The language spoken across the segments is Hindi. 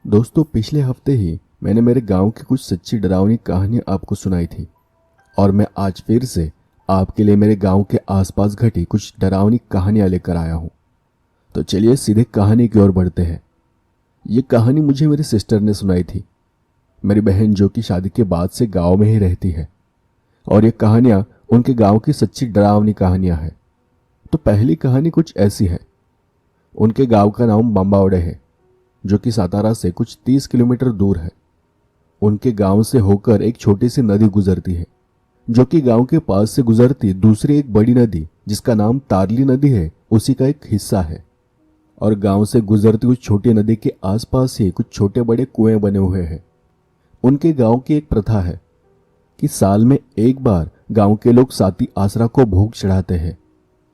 दोस्तों, पिछले हफ्ते ही मैंने मेरे गांव की कुछ सच्ची डरावनी कहानियां आपको सुनाई थी। और मैं आज फिर से आपके लिए मेरे गांव के आसपास घटी कुछ डरावनी कहानियां लेकर आया हूं। तो चलिए सीधे कहानी की ओर बढ़ते हैं। ये कहानी मुझे मेरी सिस्टर ने सुनाई थी, मेरी बहन जो कि शादी के बाद से गांव में ही रहती है। और ये कहानियां उनके गांव की सच्ची डरावनी कहानियां हैं। तो पहली कहानी कुछ ऐसी है। उनके गांव का नाम बम्बावड़े है, जो कि सातारा से कुछ 30 किलोमीटर दूर है। उनके गांव से होकर एक छोटी सी नदी गुजरती है, जो कि गांव के पास से गुजरती दूसरी एक बड़ी नदी जिसका नाम तारली नदी है, उसी का एक हिस्सा है। और गांव से गुजरती उस छोटी नदी के आसपास ही कुछ छोटे बड़े कुएं बने हुए हैं। उनके गांव की एक प्रथा है कि साल में एक बार गांव के लोग साती आसरा को भोग चढ़ाते हैं,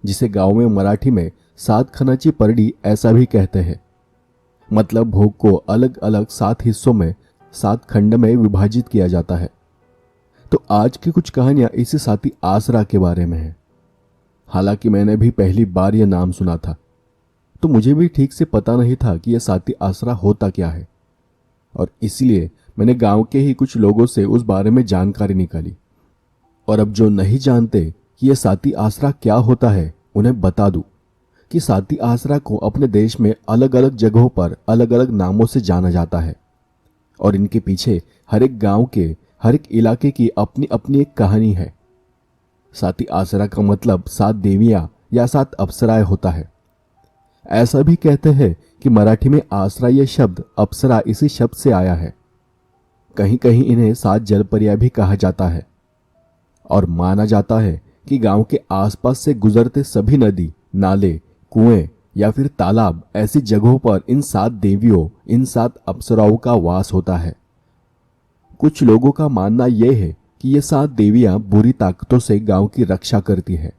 जिसे गांव में मराठी में सात खनाची परडी ऐसा भी कहते हैं। मतलब भोग को अलग अलग 7 हिस्सों में 7 खंड में विभाजित किया जाता है। तो आज की कुछ कहानियां इसी साती आसरा के बारे में है। हालांकि मैंने भी पहली बार यह नाम सुना था, तो मुझे भी ठीक से पता नहीं था कि यह साती आसरा होता क्या है। और इसलिए मैंने गांव के ही कुछ लोगों से उस बारे में जानकारी निकाली। और अब जो नहीं जानते कि यह साती आसरा क्या होता है, उन्हें बता दूं कि साती आसरा को अपने देश में अलग अलग जगहों पर अलग अलग नामों से जाना जाता है। और इनके पीछे हर एक गांव के हर एक इलाके की अपनी अपनी एक कहानी है। साती आसरा का मतलब 7 देवियां या 7 अप्सराएं होता है। ऐसा भी कहते हैं कि मराठी में आसरा यह शब्द अप्सरा इसी शब्द से आया है। कहीं कहीं इन्हें 7 जलपरियां भी कहा जाता है। और माना जाता है कि गांव के आसपास से गुजरते सभी नदी, नाले, कुएं या फिर तालाब ऐसी जगहों पर इन 7 देवियों, इन 7 अप्सराओं का वास होता है। कुछ लोगों का मानना यह है कि ये 7 देवियां बुरी ताकतों से गांव की रक्षा करती है।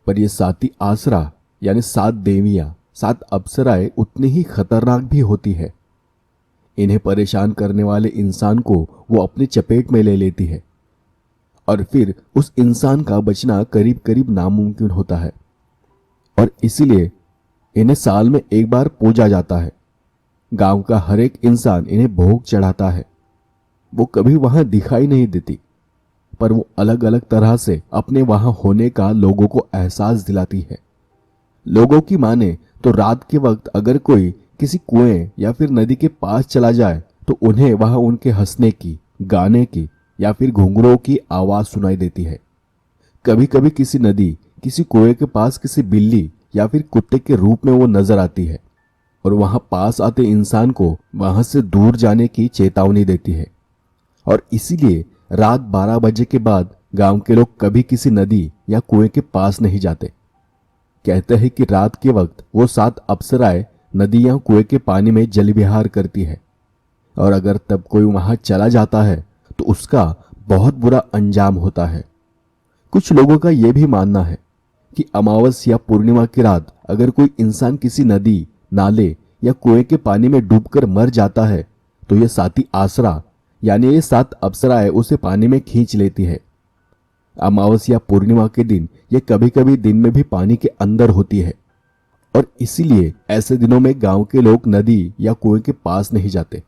पर यह साती आसरा यानी 7 देवियां, 7 अप्सराएं उतनी ही खतरनाक भी होती है। इन्हें परेशान करने वाले इंसान को वो अपनी चपेट में ले लेती है, और फिर उस इंसान का बचना करीब करीब नामुमकिन होता है। और इसीलिए इन्हें साल में एक बार पूजा जाता है। गांव का हर एक इंसान इन्हें भोग चढ़ाता है। वो कभी वहां दिखाई नहीं देती, पर वो अलग अलग तरह से अपने वहां होने का लोगों को एहसास दिलाती है। लोगों की माने तो रात के वक्त अगर कोई किसी कुएं या फिर नदी के पास चला जाए तो उन्हें वहां उनके हंसने की, गाने की या फिर घुंघरूओं की आवाज सुनाई देती है। कभी कभी किसी नदी, किसी कुएं के पास किसी बिल्ली या फिर कुत्ते के रूप में वो नजर आती है और वहां पास आते इंसान को वहां से दूर जाने की चेतावनी देती है। और इसीलिए रात 12 बजे के बाद गांव के लोग कभी किसी नदी या कुएं के पास नहीं जाते। कहते हैं कि रात के वक्त वो 7 अप्सराएं नदी या कुएं के पानी में जल विहार करती है, और अगर तब कोई वहां चला जाता है तो उसका बहुत बुरा अंजाम होता है। कुछ लोगों का यह भी मानना है कि अमावस या पूर्णिमा की रात अगर कोई इंसान किसी नदी, नाले या कुएं के पानी में डूबकर मर जाता है तो यह साती आसरा यानी ये 7 अप्सराएं उसे पानी में खींच लेती है। अमावस या पूर्णिमा के दिन यह कभी कभी दिन में भी पानी के अंदर होती है, और इसीलिए ऐसे दिनों में गांव के लोग नदी या कुएं के पास नहीं जाते।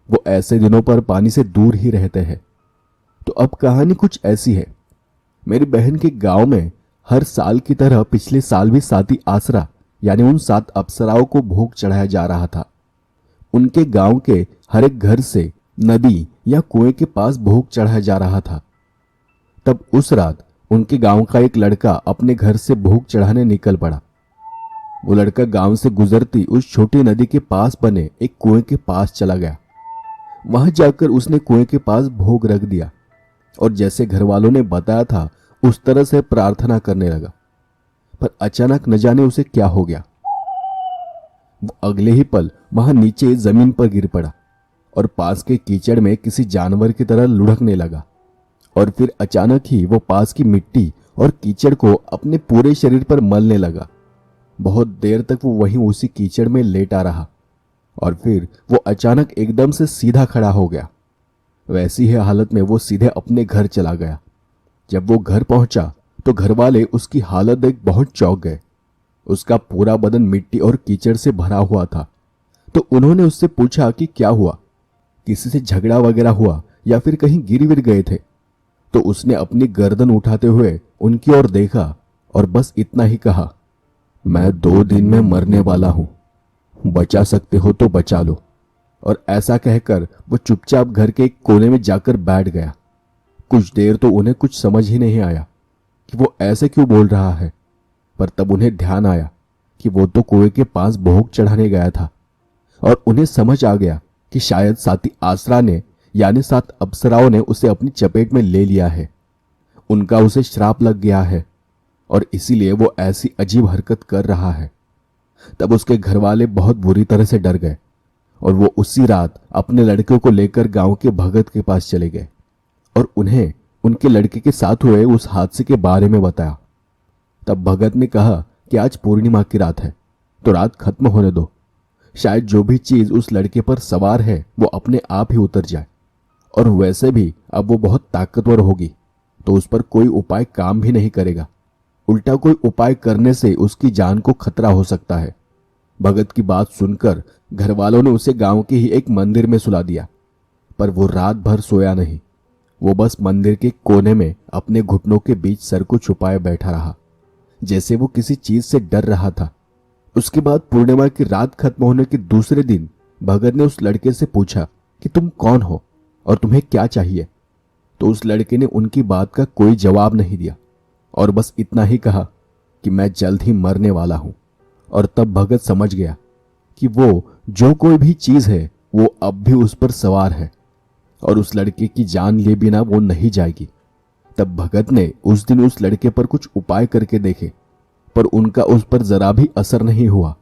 वो ऐसे दिनों पर पानी से दूर ही रहते हैं। तो अब कहानी कुछ ऐसी है। मेरी बहन के गांव में हर साल की तरह पिछले साल भी साती आसरा यानी उन 7 अप्सराओं को भोग चढ़ाया जा रहा था। उनके गांव के हर एक घर से नदी या कुएं के पास भोग चढ़ाया जा रहा था। तब उस रात उनके गांव का एक लड़का अपने घर से भोग चढ़ाने निकल पड़ा। वो लड़का गांव से गुजरती उस छोटी नदी के पास बने एक कुएं के पास चला गया। वहां जाकर उसने कुएं के पास भोग रख दिया और जैसे घर वालों ने बताया था उस तरह से प्रार्थना करने लगा। पर अचानक न जाने उसे क्या हो गया। वो अगले ही पल वहां नीचे जमीन पर गिर पड़ा और पास के कीचड़ में किसी जानवर की तरह लुढ़कने लगा। और फिर अचानक ही वो पास की मिट्टी और कीचड़ को अपने पूरे शरीर पर मलने लगा। बहुत देर तक वो वहीं उसी कीचड़ में लेटा रहा और फिर वो अचानक एकदम से सीधा खड़ा हो गया। वैसी ही हालत में वो सीधे अपने घर चला गया। जब वो घर पहुंचा तो घर वाले उसकी हालत देख बहुत चौंक गए। उसका पूरा बदन मिट्टी और कीचड़ से भरा हुआ था, तो उन्होंने उससे पूछा कि क्या हुआ, किसी से झगड़ा वगैरह हुआ या फिर कहीं गिर विर गए थे। तो उसने अपनी गर्दन उठाते हुए उनकी ओर देखा और बस इतना ही कहा, मैं 2 दिन में मरने वाला हूं, बचा सकते हो तो बचा लो। और ऐसा कहकर वो चुपचाप घर के एक कोने में जाकर बैठ गया। कुछ देर तो उन्हें कुछ समझ ही नहीं आया कि वो ऐसे क्यों बोल रहा है, पर तब उन्हें ध्यान आया कि वो तो कुएं के पास भोग चढ़ाने गया था और उन्हें समझ आ गया कि शायद साथी आसरा ने यानी 7 अप्सराओं ने उसे अपनी चपेट में ले लिया है। उनका उसे श्राप लग गया है और इसीलिए वो ऐसी अजीब हरकत कर रहा है। तब उसके घर वाले बहुत बुरी तरह से डर गए और वो उसी रात अपने लड़के को लेकर गांव के भगत के पास चले गए और उन्हें उनके लड़के के साथ हुए उस हादसे के बारे में बताया। तब भगत ने कहा कि आज पूर्णिमा की रात है तो रात खत्म होने दो, शायद जो भी चीज उस लड़के पर सवार है वो अपने आप ही उतर जाए, और वैसे भी अब वो बहुत ताकतवर होगी तो उस पर कोई उपाय काम भी नहीं करेगा, उल्टा कोई उपाय करने से उसकी जान को खतरा हो सकता है। भगत की बात सुनकर घर वालों ने उसे गांव के ही एक मंदिर में सुला दिया, पर वो रात भर सोया नहीं। वो बस मंदिर के कोने में अपने घुटनों के बीच सर को छुपाए बैठा रहा, जैसे वो किसी चीज से डर रहा था। उसके बाद पूर्णिमा की रात खत्म होने के दूसरे दिन भगत ने उस लड़के से पूछा कि तुम कौन हो और तुम्हें क्या चाहिए। तो उस लड़के ने उनकी बात का कोई जवाब नहीं दिया और बस इतना ही कहा कि मैं जल्द ही मरने वाला हूं। और तब भगत समझ गया कि वो जो कोई भी चीज है वो अब भी उस पर सवार है और उस लड़के की जान लिए बिना वो नहीं जाएगी। तब भगत ने उस दिन उस लड़के पर कुछ उपाय करके देखे, पर उनका उस पर जरा भी असर नहीं हुआ।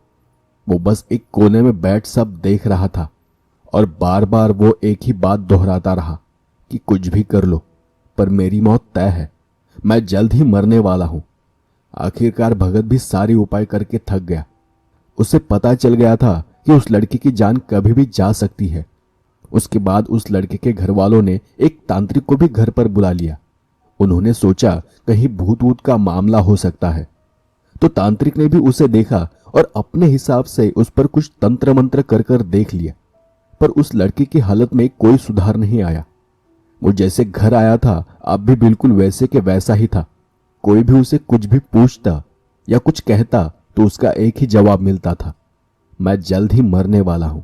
वो बस एक कोने में बैठ सब देख रहा था और बार बार वो एक ही बात दोहराता रहा कि कुछ भी कर लो पर मेरी मौत तय है, मैं जल्द ही मरने वाला हूं। आखिरकार भगत भी सारे उपाय करके थक गया। उसे पता चल गया था कि उस लड़के की जान कभी भी जा सकती है। उसके बाद उस लड़के के घर वालों ने एक तांत्रिक को भी घर पर बुला लिया। उन्होंने सोचा कहीं भूत वूत का मामला हो सकता है, तो तांत्रिक ने भी उसे देखा और अपने हिसाब से उस पर कुछ तंत्र मंत्र कर कर देख लिया, पर उस लड़के की हालत में कोई सुधार नहीं आया। वो जैसे घर आया था अब भी बिल्कुल वैसे के वैसा ही था। कोई भी उसे कुछ भी पूछता या कुछ कहता तो उसका एक ही जवाब मिलता था, मैं जल्द ही मरने वाला हूं।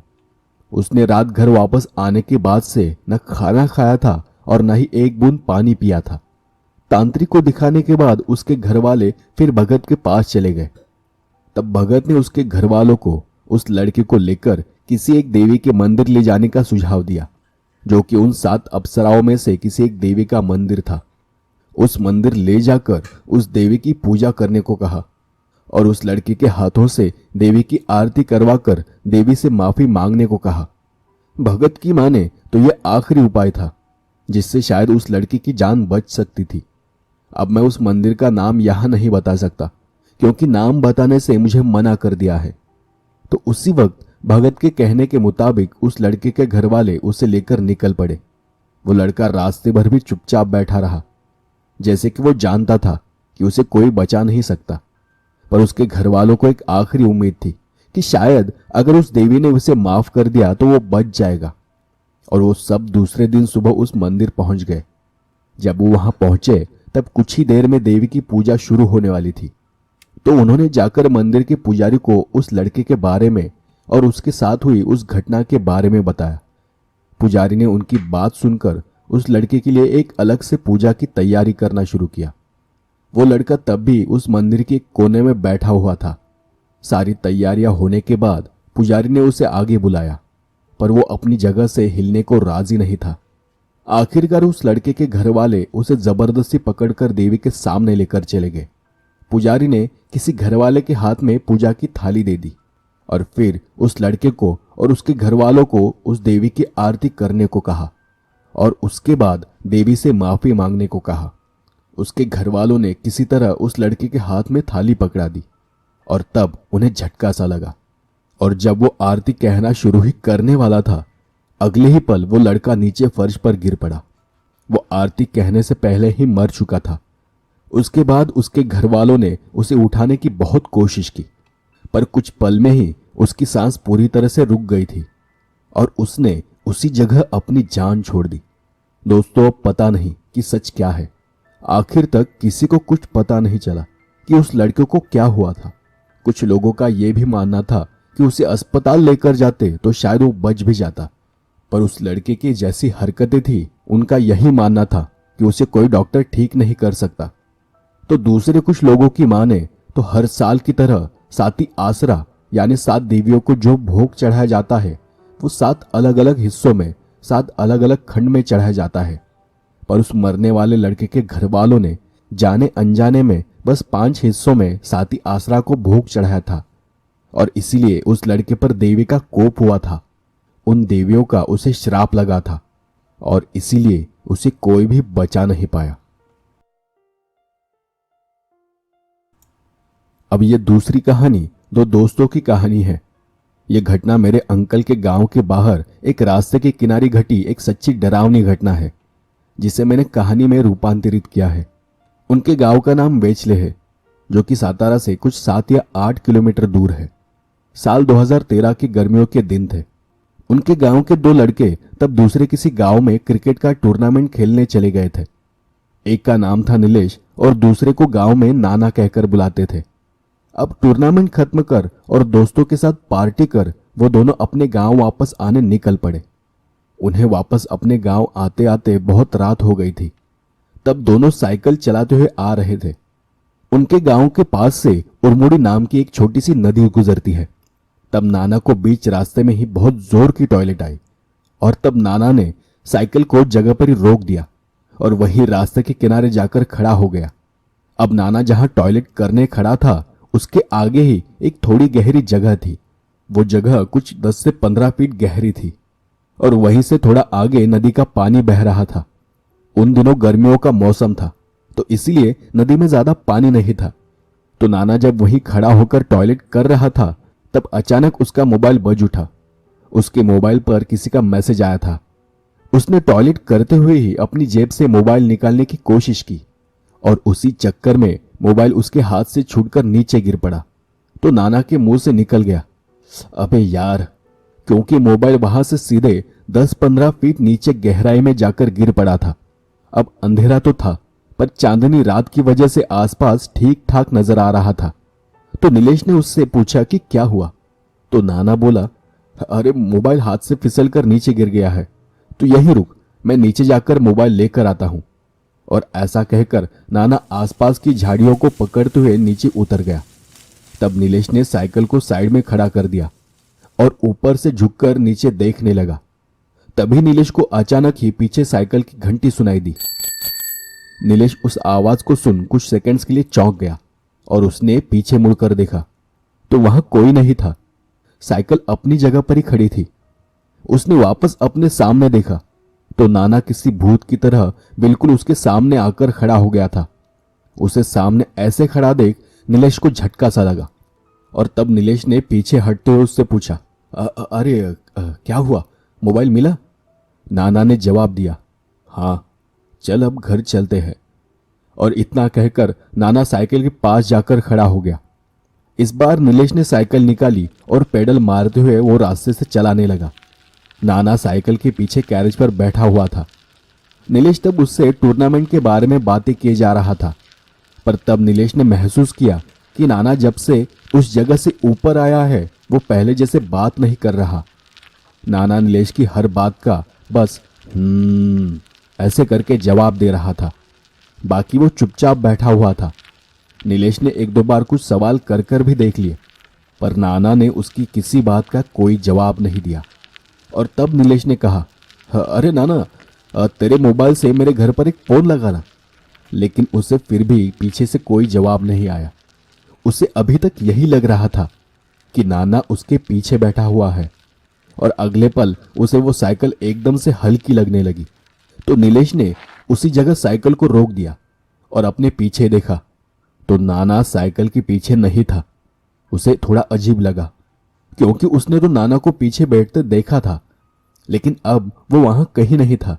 उसने रात घर वापस आने के बाद से न खाना खाया था और न ही एक बूंद पानी पिया था। तांत्रिक को दिखाने के बाद उसके घर वाले फिर भगत के पास चले गए। तब भगत ने उसके घर वालों को उस लड़के को लेकर किसी एक देवी के मंदिर ले जाने का सुझाव दिया, जो कि उन 7 अप्सराओं में से किसी एक देवी का मंदिर था। उस मंदिर ले जाकर उस देवी की पूजा करने को कहा और उस लड़के के हाथों से देवी की आरती करवाकर देवी से माफी मांगने को कहा। भगत की माने तो यह आखिरी उपाय था जिससे शायद उस लड़के की जान बच सकती थी। अब मैं उस मंदिर का नाम यहां नहीं बता सकता क्योंकि नाम बताने से मुझे मना कर दिया है। तो उसी वक्त भगत के कहने के मुताबिक उस लड़के के घर वाले उसे लेकर निकल पड़े। वो लड़का रास्ते भर भी चुपचाप बैठा रहा, जैसे कि वो जानता था कि उसे कोई बचा नहीं सकता। पर उसके घर वालों को एक आखिरी उम्मीद थी कि शायद अगर उस देवी ने उसे माफ कर दिया तो वो बच जाएगा। और वो सब दूसरे दिन सुबह उस मंदिर पहुंच गए। जब वो वहां पहुंचे तब कुछ ही देर में देवी की पूजा शुरू होने वाली थी। तो उन्होंने जाकर मंदिर के पुजारी को उस लड़के के बारे में और उसके साथ हुई उस घटना के बारे में बताया। पुजारी ने उनकी बात सुनकर उस लड़के के लिए एक अलग से पूजा की तैयारी करना शुरू किया। वो लड़का तब भी उस मंदिर के कोने में बैठा हुआ था। सारी तैयारियां होने के बाद पुजारी ने उसे आगे बुलाया, पर वो अपनी जगह से हिलने को राजी नहीं था। आखिरकार उस लड़के के घर वाले उसे जबरदस्ती पकड़कर देवी के सामने लेकर चले गए। पुजारी ने किसी घर वाले के हाथ में पूजा की थाली दे दी और फिर उस लड़के को और उसके घर वालों को उस देवी की आरती करने को कहा और उसके बाद देवी से माफी मांगने को कहा। उसके घर वालों ने किसी तरह उस लड़के के हाथ में थाली पकड़ा दी और तब उन्हें झटका सा लगा, और जब वो आरती कहना शुरू ही करने वाला था अगले ही पल वो लड़का नीचे फर्श पर गिर पड़ा। वो आरती कहने से पहले ही मर चुका था। उसके बाद उसके घर वालों ने उसे उठाने की बहुत कोशिश की, पर कुछ पल में ही उसकी सांस पूरी तरह से रुक गई थी और उसने उसी जगह अपनी जान छोड़ दी। दोस्तों, अब पता नहीं कि सच क्या है। आखिर तक किसी को कुछ पता नहीं चला कि उस लड़के को क्या हुआ था। कुछ लोगों का यह भी मानना था कि उसे अस्पताल लेकर जाते तो शायद वो बच भी जाता, पर उस लड़के की जैसी हरकतें थी, उनका यही मानना था कि उसे कोई डॉक्टर ठीक नहीं कर सकता। तो दूसरे कुछ लोगों की माने तो हर साल की तरह साती आसरा यानी 7 देवियों को जो भोग चढ़ाया जाता है, वो 7 अलग अलग हिस्सों में 7 अलग अलग खंड में चढ़ाया जाता है। पर उस मरने वाले लड़के के घर वालों ने जाने अनजाने में बस 5 हिस्सों में साती आसरा को भोग चढ़ाया था और इसीलिए उस लड़के पर देवी का कोप हुआ था। उन देवियों का उसे श्राप लगा था और इसीलिए उसे कोई भी बचा नहीं पाया। अब ये दूसरी कहानी 2 दोस्तों की कहानी है। यह घटना मेरे अंकल के गांव के बाहर एक रास्ते के किनारे घटी एक सच्ची डरावनी घटना है, जिसे मैंने कहानी में रूपांतरित किया है। उनके गांव का नाम वेचले है, जो कि सातारा से कुछ 7 या 8 किलोमीटर दूर है। साल 2013 की गर्मियों के दिन थे। उनके गांव के 2 लड़के तब दूसरे किसी गांव में क्रिकेट का टूर्नामेंट खेलने चले गए थे। एक का नाम था नीलेश और दूसरे को गांव में नाना कहकर बुलाते थे। अब टूर्नामेंट खत्म कर और दोस्तों के साथ पार्टी कर वो दोनों अपने गांव वापस आने निकल पड़े। उन्हें वापस अपने गांव आते आते बहुत रात हो गई थी। तब दोनों साइकिल चलाते हुए आ रहे थे। उनके गांव के पास से उरमुड़ी नाम की एक छोटी सी नदी गुजरती है। तब नाना को बीच रास्ते में ही बहुत जोर की टॉयलेट आई और तब नाना ने साइकिल को जगह पर ही रोक दिया और वही रास्ते के किनारे जाकर खड़ा हो गया। अब नाना जहां टॉयलेट करने खड़ा था, उसके आगे ही एक थोड़ी गहरी जगह थी। वो जगह कुछ 10 से 15 फीट गहरी थी और वहीं से थोड़ा आगे नदी का पानी बह रहा था। उन दिनों गर्मियों का मौसम था, तो इसलिए नदी में ज्यादा पानी नहीं था। तो नाना जब वहीं खड़ा होकर टॉयलेट कर रहा था, तब अचानक उसका मोबाइल बज उठा। उसके मोबाइल पर किसी का मैसेज आया था। उसने टॉयलेट करते हुए ही अपनी जेब से मोबाइल निकालने की कोशिश की और उसी चक्कर में मोबाइल उसके हाथ से छूटकर नीचे गिर पड़ा। तो नाना के मुंह से निकल गया, अबे यार, क्योंकि मोबाइल वहां से सीधे 10-15 फीट नीचे गहराई में जाकर गिर पड़ा था। अब अंधेरा तो था, पर चांदनी रात की वजह से आसपास ठीक ठाक नजर आ रहा था। तो नीलेश ने उससे पूछा कि क्या हुआ। तो नाना बोला, अरे मोबाइल हाथ से फिसल कर नीचे गिर गया है, तो यहीं रुक, मैं नीचे जाकर मोबाइल लेकर आता हूं। और ऐसा कहकर नाना आसपास की झाड़ियों को पकड़ते हुए नीचे उतर गया। तब नीलेश ने साइकिल को साइड में खड़ा कर दिया और ऊपर से झुककर नीचे देखने लगा। तभी नीलेश को अचानक ही पीछे साइकिल की घंटी सुनाई दी। नीलेश उस आवाज को सुन कुछ सेकंड्स के लिए चौंक गया और उसने पीछे मुड़कर देखा तो वहां कोई नहीं था। साइकिल अपनी जगह पर ही खड़ी थी। उसने वापस अपने सामने देखा तो नाना किसी भूत की तरह बिल्कुल उसके सामने आकर खड़ा हो गया था। उसे सामने ऐसे खड़ा देख नीलेश को झटका सा लगा और तब नीलेश ने पीछे हटते हुए उससे पूछा, अरे क्या हुआ, मोबाइल मिला? नाना ने जवाब दिया, हाँ, चल अब घर चलते हैं। और इतना कहकर नाना साइकिल के पास जाकर खड़ा हो गया। इस बार नीलेश ने साइकिल निकाली और पेडल मारते हुए वो रास्ते से चलाने लगा। नाना साइकिल के पीछे कैरेज पर बैठा हुआ था। नीलेश तब उससे टूर्नामेंट के बारे में बातें किए जा रहा था, पर तब नीलेश ने महसूस किया कि नाना जब से उस जगह से ऊपर आया है, वो पहले जैसे बात नहीं कर रहा। नाना नीलेश की हर बात का बस ऐसे करके जवाब दे रहा था। बाकी वो चुपचाप बैठा हुआ था। नीलेश ने 1-2 बार कुछ सवाल कर कर भी देख लिए, पर नाना ने उसकी किसी बात का कोई जवाब नहीं दिया। और तब नीलेश ने कहा, अरे नाना, तेरे मोबाइल से मेरे घर पर एक फोन लगाना। लेकिन उसे फिर भी पीछे से कोई जवाब नहीं आया। उसे अभी तक यही लग रहा था कि नाना उसके पीछे बैठा हुआ है। और अगले पल उसे वो साइकिल एकदम से हल्की लगने लगी। तो नीलेश ने उसी जगह साइकिल को रोक दिया और अपने पीछे देखा तो नाना साइकिल के पीछे नहीं था। उसे थोड़ा अजीब लगा, क्योंकि उसने तो नाना को पीछे बैठते देखा था, लेकिन अब वो वहां कहीं नहीं था।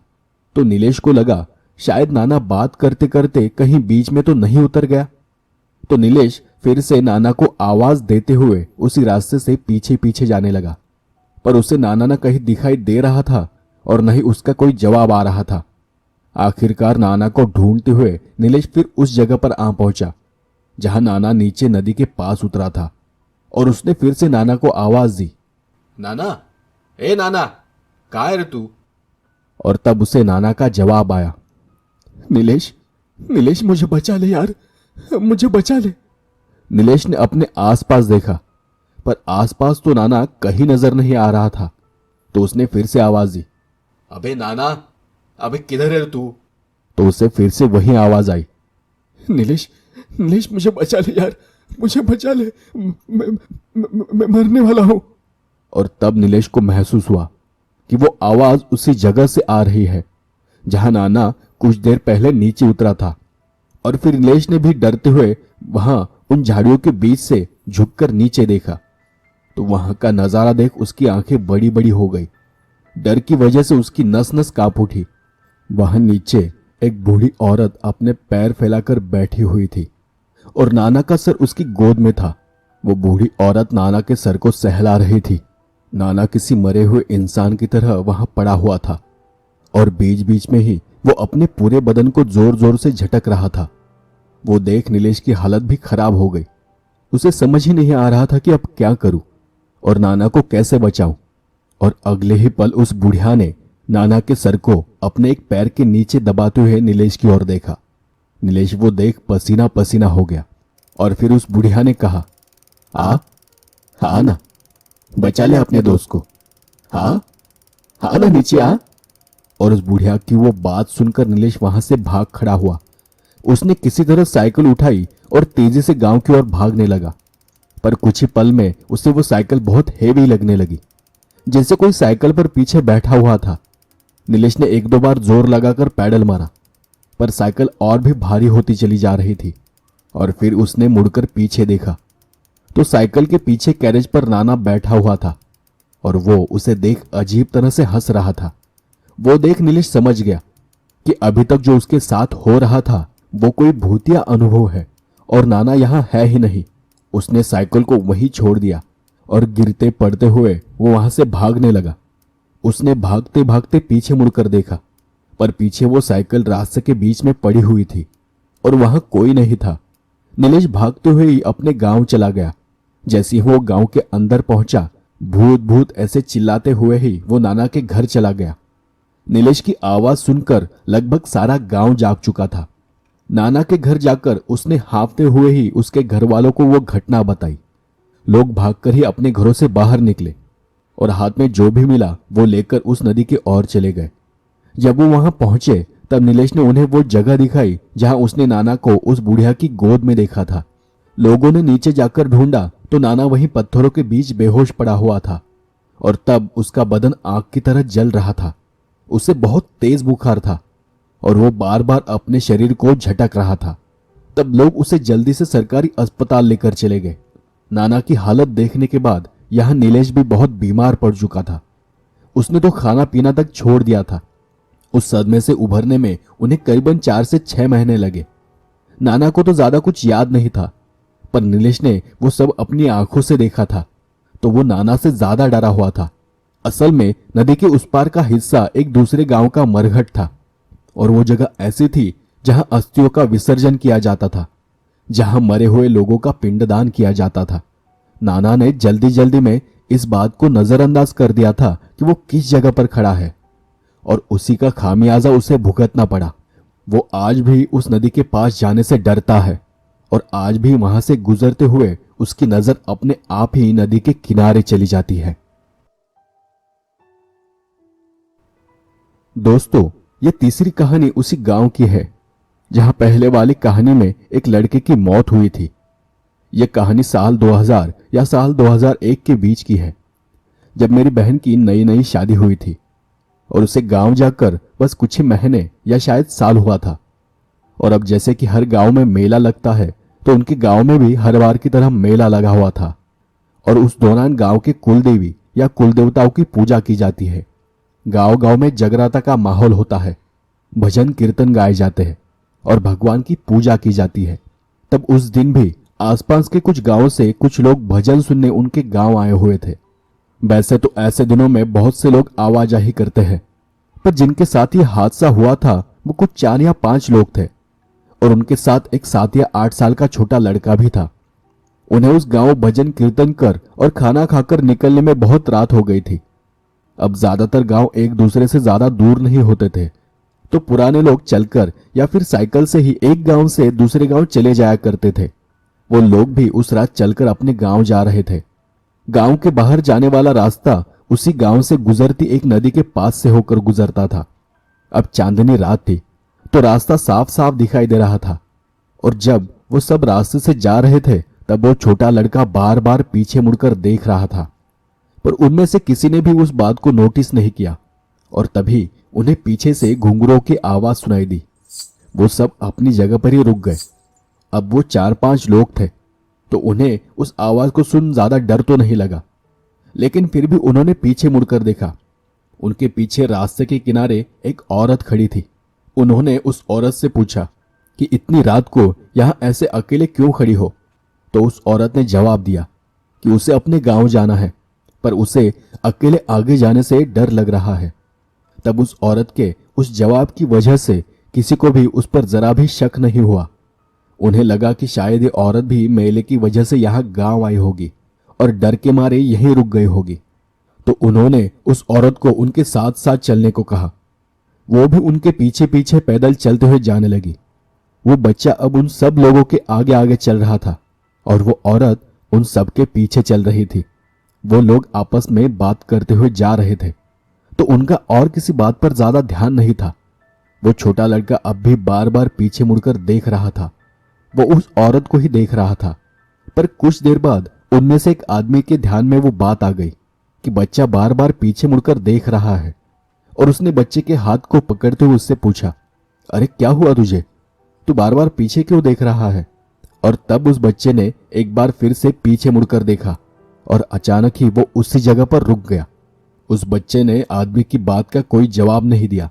तो नीलेश को लगा शायद नाना बात करते करते कहीं बीच में तो नहीं उतर गया। तो नीलेश फिर से नाना को आवाज देते हुए उसी रास्ते से पीछे पीछे जाने लगा, पर उसे नाना न कहीं दिखाई दे रहा था और न ही उसका कोई जवाब आ रहा था। आखिरकार नाना को ढूंढते हुए नीलेश फिर उस जगह पर आ पहुंचा जहां नाना नीचे नदी के पास उतरा था, और उसने फिर से नाना को आवाज दी, नाना, ए नाना, कहाँ है रे तू? और तब उसे नाना का जवाब आया, नीलेश, नीलेश मुझे बचा ले यार, मुझे बचा ले। नीलेश ने अपने आसपास देखा, पर आसपास तो नाना कहीं नजर नहीं आ रहा था। तो उसने फिर से आवाज दी, अबे नाना, अबे किधर है तू? तो उसे फिर से वही आवाज आई, नीलेश, नीलेश मुझे बचा ले यार, मुझे बचा ले, मैं मरने वाला हूं। और तब नीलेश को महसूस हुआ कि वो आवाज उसी जगह से आ रही है जहां नाना कुछ देर पहले नीचे उतरा था। और फिर नीलेश ने भी डरते हुए वहां उन झाड़ियों के बीच से झुककर नीचे देखा, तो वहां का नजारा देख उसकी आंखें बड़ी बड़ी हो गई। डर की वजह से उसकी नस नस कांप उठी। वहां नीचे एक बूढ़ी औरत अपने पैर फैलाकर बैठी हुई थी और नाना का सर उसकी गोद में था। वो बूढ़ी औरत नाना के सर को सहला रही थी। नाना किसी मरे हुए इंसान की तरह वहां पड़ा हुआ था और बीच बीच में ही वो अपने पूरे बदन को जोर जोर से झटक रहा था। वो देख नीलेश की हालत भी खराब हो गई। उसे समझ ही नहीं आ रहा था कि अब क्या करूं और नाना को कैसे बचाऊं। और अगले ही पल उस बुढ़िया ने नाना के सर को अपने एक पैर के नीचे दबाते हुए नीलेश की ओर देखा। नीलेश वो देख पसीना पसीना हो गया और फिर उस बुढ़िया ने कहा, हाँ ना, बचा ले अपने दोस्त को, हाँ ना, नीचे आ। और उस बुढ़िया की वो बात सुनकर नीलेश वहां से भाग खड़ा हुआ। उसने किसी तरह साइकिल उठाई और तेजी से गांव की ओर भागने लगा, पर कुछ ही पल में उसे वो साइकिल बहुत हेवी लगने लगी, जैसे कोई साइकिल पर पीछे बैठा हुआ था। नीलेश ने एक दो बार जोर लगाकर पैडल मारा, पर साइकिल और भी भारी होती चली जा रही थी। और फिर उसने मुड़कर पीछे देखा तो साइकिल के पीछे कैरेज पर नाना बैठा हुआ था और वो उसे देख अजीब तरह से हंस रहा था। वो देख नीलेश समझ गया कि अभी तक जो उसके साथ हो रहा था वो कोई भूतिया अनुभव है और नाना यहां है ही नहीं। उसने साइकिल को वहीं छोड़ दिया और गिरते पड़ते हुए वो वहां से भागने लगा। उसने भागते भागते पीछे मुड़कर देखा, पर पीछे वो साइकिल रास्ते के बीच में पड़ी हुई थी और वहां कोई नहीं था। नीलेश भागते हुए ही अपने गांव चला गया। जैसे ही वो गांव के अंदर पहुंचा, भूत भूत ऐसे चिल्लाते हुए ही वो नाना के घर चला गया। नीलेश की आवाज सुनकर लगभग सारा गांव जाग चुका था। नाना के घर जाकर उसने हाँफते हुए ही उसके घर वालों को वो घटना बताई। लोग भागकर ही अपने घरों से बाहर निकले और हाथ में जो भी मिला वो लेकर उस नदी की ओर चले गए। जब वो वहां पहुंचे तब नीलेश ने उन्हें वो जगह दिखाई जहां उसने नाना को उस बुढ़िया की गोद में देखा था। लोगों ने नीचे जाकर ढूंढा तो नाना वहीं पत्थरों के बीच बेहोश पड़ा हुआ था और तब उसका बदन आग की तरह जल रहा था। उसे बहुत तेज बुखार था और वो बार बार अपने शरीर को झटक रहा था। तब लोग उसे जल्दी से सरकारी अस्पताल लेकर चले गए। नाना की हालत देखने के बाद यहां नीलेश भी बहुत बीमार पड़ चुका था। उसने तो खाना पीना तक छोड़ दिया था। उस सदमे से उभरने में उन्हें करीबन 4 से 6 महीने लगे। नाना को तो ज्यादा कुछ याद नहीं था, पर नीलेश ने वो सब अपनी आंखों से देखा था तो वो नाना से ज्यादा डरा हुआ था। असल में नदी के उस पार का हिस्सा एक दूसरे गांव का मरघट था और वो जगह ऐसी थी जहां अस्थियों का विसर्जन किया जाता था, जहां मरे हुए लोगों का पिंडदान किया जाता था। नाना ने जल्दी जल्दी में इस बात को नजरअंदाज कर दिया था कि वो किस जगह पर खड़ा है और उसी का खामियाजा उसे भुगतना पड़ा। वो आज भी उस नदी के पास जाने से डरता है और आज भी वहां से गुजरते हुए उसकी नजर अपने आप ही नदी के किनारे चली जाती है। दोस्तों, ये तीसरी कहानी उसी गांव की है जहां पहले वाली कहानी में एक लड़के की मौत हुई थी। यह कहानी साल 2000 या साल 2001 के बीच की है, जब मेरी बहन की नई नई शादी हुई थी और उसे गांव जाकर बस कुछ ही महीने या शायद साल हुआ था। और अब जैसे कि हर गांव में मेला लगता है तो उनके गांव में भी हर बार की तरह मेला लगा हुआ था और उस दौरान गांव के कुल देवी या कुल देवताओं की पूजा की जाती है। गांव गांव में जगराता का माहौल होता है, भजन कीर्तन गाए जाते हैं और भगवान की पूजा की जाती है। तब उस दिन भी आसपास के कुछ गांवों से कुछ लोग भजन सुनने उनके गांव आए हुए थे। वैसे तो ऐसे दिनों में बहुत से लोग आवाजाही करते हैं, पर जिनके साथ ये हादसा हुआ था वो कुछ 4 या 5 लोग थे, और उनके साथ एक 7 या 8 साल का छोटा लड़का भी था। उन्हें उस गांव भजन कीर्तन कर और खाना खाकर निकलने में बहुत रात हो गई थी। अब ज्यादातर गांव एक दूसरे से ज्यादा दूर नहीं होते थे, तो पुराने लोग चलकर या फिर साइकिल से ही एक गांव से दूसरे गांव चले जाया करते थे। वो लोग भी उस रात चलकर अपने गांव जा रहे थे। गांव के बाहर जाने वाला रास्ता उसी गांव से गुजरती एक नदी के पास से होकर गुजरता था। अब चांदनी रात थी, तो रास्ता साफ साफ दिखाई दे रहा था, और जब वो सब रास्ते से जा रहे थे तब वो छोटा लड़का बार बार पीछे मुड़कर देख रहा था। पर उनमें से किसी ने भी उस बात को नोटिस नहीं किया, और तभी उन्हें पीछे से घुंघरूओं की आवाज सुनाई दी। वो सब अपनी जगह पर ही रुक गए। अब वो 4-5 लोग थे, तो उन्हें उस आवाज को सुन ज्यादा डर तो नहीं लगा, लेकिन फिर भी उन्होंने पीछे मुड़कर देखा। उनके पीछे रास्ते के किनारे एक औरत खड़ी थी। उन्होंने उस औरत से पूछा कि इतनी रात को यहां ऐसे अकेले क्यों खड़ी हो? तो उस औरत ने जवाब दिया कि उसे अपने गांव जाना है, पर उसे अकेले आगे जाने से डर लग रहा है। तब उस औरत के उस जवाब की वजह से किसी को भी उस पर जरा भी शक नहीं हुआ। उन्हें लगा कि शायद ये औरत भी मेले की वजह से यहाँ गांव आई होगी और डर के मारे यहीं रुक गई होगी। तो उन्होंने उस औरत को उनके साथ साथ चलने को कहा। वो भी उनके पीछे पीछे पैदल चलते हुए जाने लगी। वो बच्चा अब उन सब लोगों के आगे आगे चल रहा था, और वो औरत उन सब के पीछे चल रही थी। वो लोग आपस में बात करते हुए जा रहे थे, तो उनका और किसी बात पर ज्यादा ध्यान नहीं था। वो छोटा लड़का अब भी बार बार पीछे मुड़कर देख रहा था। वो उस औरत को ही देख रहा था। पर कुछ देर बाद उनमें से एक आदमी के ध्यान में वो बात आ गई कि बच्चा बार बार पीछे मुड़कर देख रहा है, और उसने बच्चे के हाथ को पकड़ते हुए उससे पूछा, अरे क्या हुआ तुझे? तू बार बार पीछे क्यों देख रहा है? और तब उस बच्चे ने एक बार फिर से पीछे मुड़कर देखा, और अचानक ही वो उसी जगह पर रुक गया। उस बच्चे ने आदमी की बात का कोई जवाब नहीं दिया,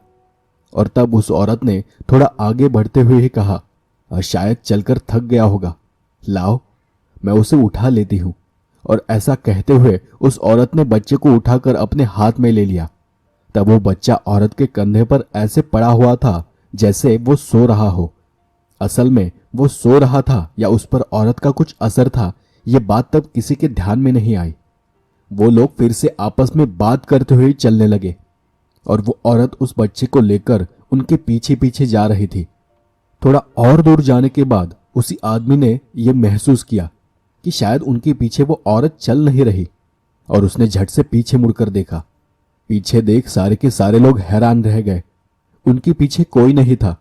और तब उस औरत ने थोड़ा आगे बढ़ते हुए ही कहा, शायद चलकर थक गया होगा, लाओ मैं उसे उठा लेती हूं। और ऐसा कहते हुए उस औरत ने बच्चे को उठाकर अपने हाथ में ले लिया। तब वो बच्चा औरत के कंधे पर ऐसे पड़ा हुआ था जैसे वो सो रहा हो। असल में वो सो रहा था या उस पर औरत का कुछ असर था, ये बात तब किसी के ध्यान में नहीं आई। वो लोग फिर से आपस में बात करते हुए चलने लगे, और वो औरत उस बच्चे को लेकर उनके पीछे पीछे जा रही थी। थोड़ा और दूर जाने के बाद उसी आदमी ने यह महसूस किया कि शायद उनके पीछे वो औरत चल नहीं रही, और उसने झट से पीछे मुड़कर देखा। पीछे देख सारे के सारे लोग हैरान रह गए। उनके पीछे कोई नहीं था।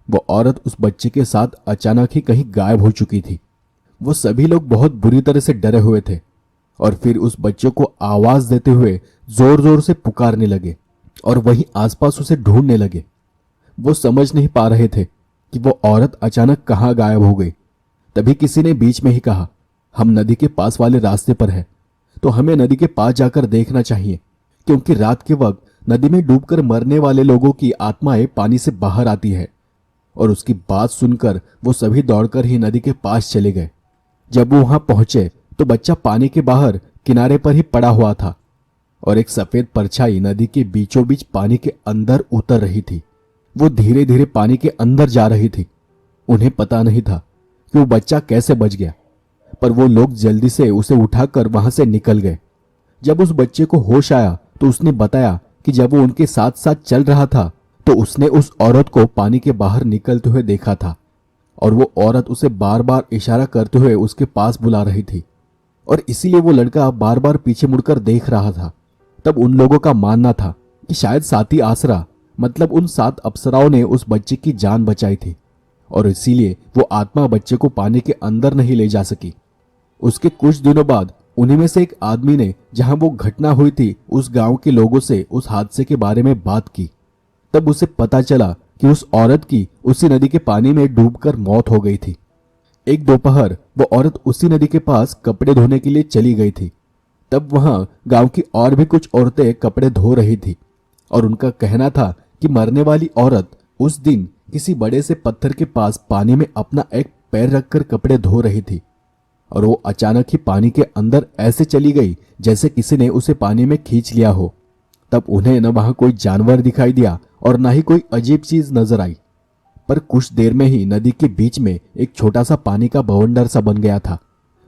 वो औरत उस बच्चे के साथ अचानक ही कहीं गायब हो चुकी थी। वो सभी लोग बहुत बुरी तरह से डरे हुए थे, और फिर उस बच्चे को आवाज देते हुए जोर जोर से पुकारने लगे, और वहीं आसपास उसे ढूंढने लगे। वो समझ नहीं पा रहे थे कि वो औरत अचानक कहाँ गायब हो गई। तभी किसी ने बीच में ही कहा, हम नदी के पास वाले रास्ते पर हैं, तो हमें नदी के पास जाकर देखना चाहिए, क्योंकि रात के वक्त नदी में डूबकर मरने वाले लोगों की आत्माएं पानी से बाहर आती है। और उसकी बात सुनकर वो सभी दौड़कर ही नदी के पास चले गए। जब वो वहां पहुंचे तो बच्चा पानी के बाहर किनारे पर ही पड़ा हुआ था, और एक सफेद परछाई नदी के बीचों बीच पानी के अंदर उतर रही थी। वो धीरे धीरे पानी के अंदर जा रही थी। उन्हें पता नहीं था कि वो बच्चा कैसे बच गया, पर वो लोग जल्दी से उसे उठाकर वहां से निकल गए। जब उस बच्चे को होश आया तो उसने बताया कि जब वो उनके साथ साथ चल रहा था तो उसने उस औरत को पानी के बाहर निकलते हुए देखा था, और वो औरत उसे बार बार इशारा करते हुए उसके पास बुला रही थी, और इसीलिए वो लड़का बार बार पीछे मुड़कर देख रहा था। तब उन लोगों का मानना था कि शायद साथी आसरा, मतलब उन 7 अप्सराओं ने उस बच्चे की जान बचाई थी, और इसीलिए वो आत्मा बच्चे को पानी के अंदर नहीं ले जा सकी। उसके कुछ दिनों बाद उन्हीं में से एक आदमी ने, जहां वो घटना हुई थी, उस गांव के लोगों से उस हादसे के बारे में बात की। तब उसे पता चला कि उस औरत की उसी नदी के पानी में डूबकर मौत हो गई थी। एक दोपहर वो औरत उसी नदी के पास कपड़े धोने के लिए चली गई थी। तब वहां गांव की और भी कुछ औरतें कपड़े धो रही थी, और उनका कहना था कि मरने वाली औरत उस दिन किसी बड़े से पत्थर के पास पानी में अपना एक पैर रखकर कपड़े धो रही थी, और वो अचानक ही पानी के अंदर ऐसे चली गई जैसे किसी ने उसे पानी में खींच लिया हो। तब उन्हें न वहां कोई जानवर दिखाई दिया और न ही कोई अजीब चीज नजर आई, पर कुछ देर में ही नदी के बीच में एक छोटा सा पानी का बवंडर सा बन गया था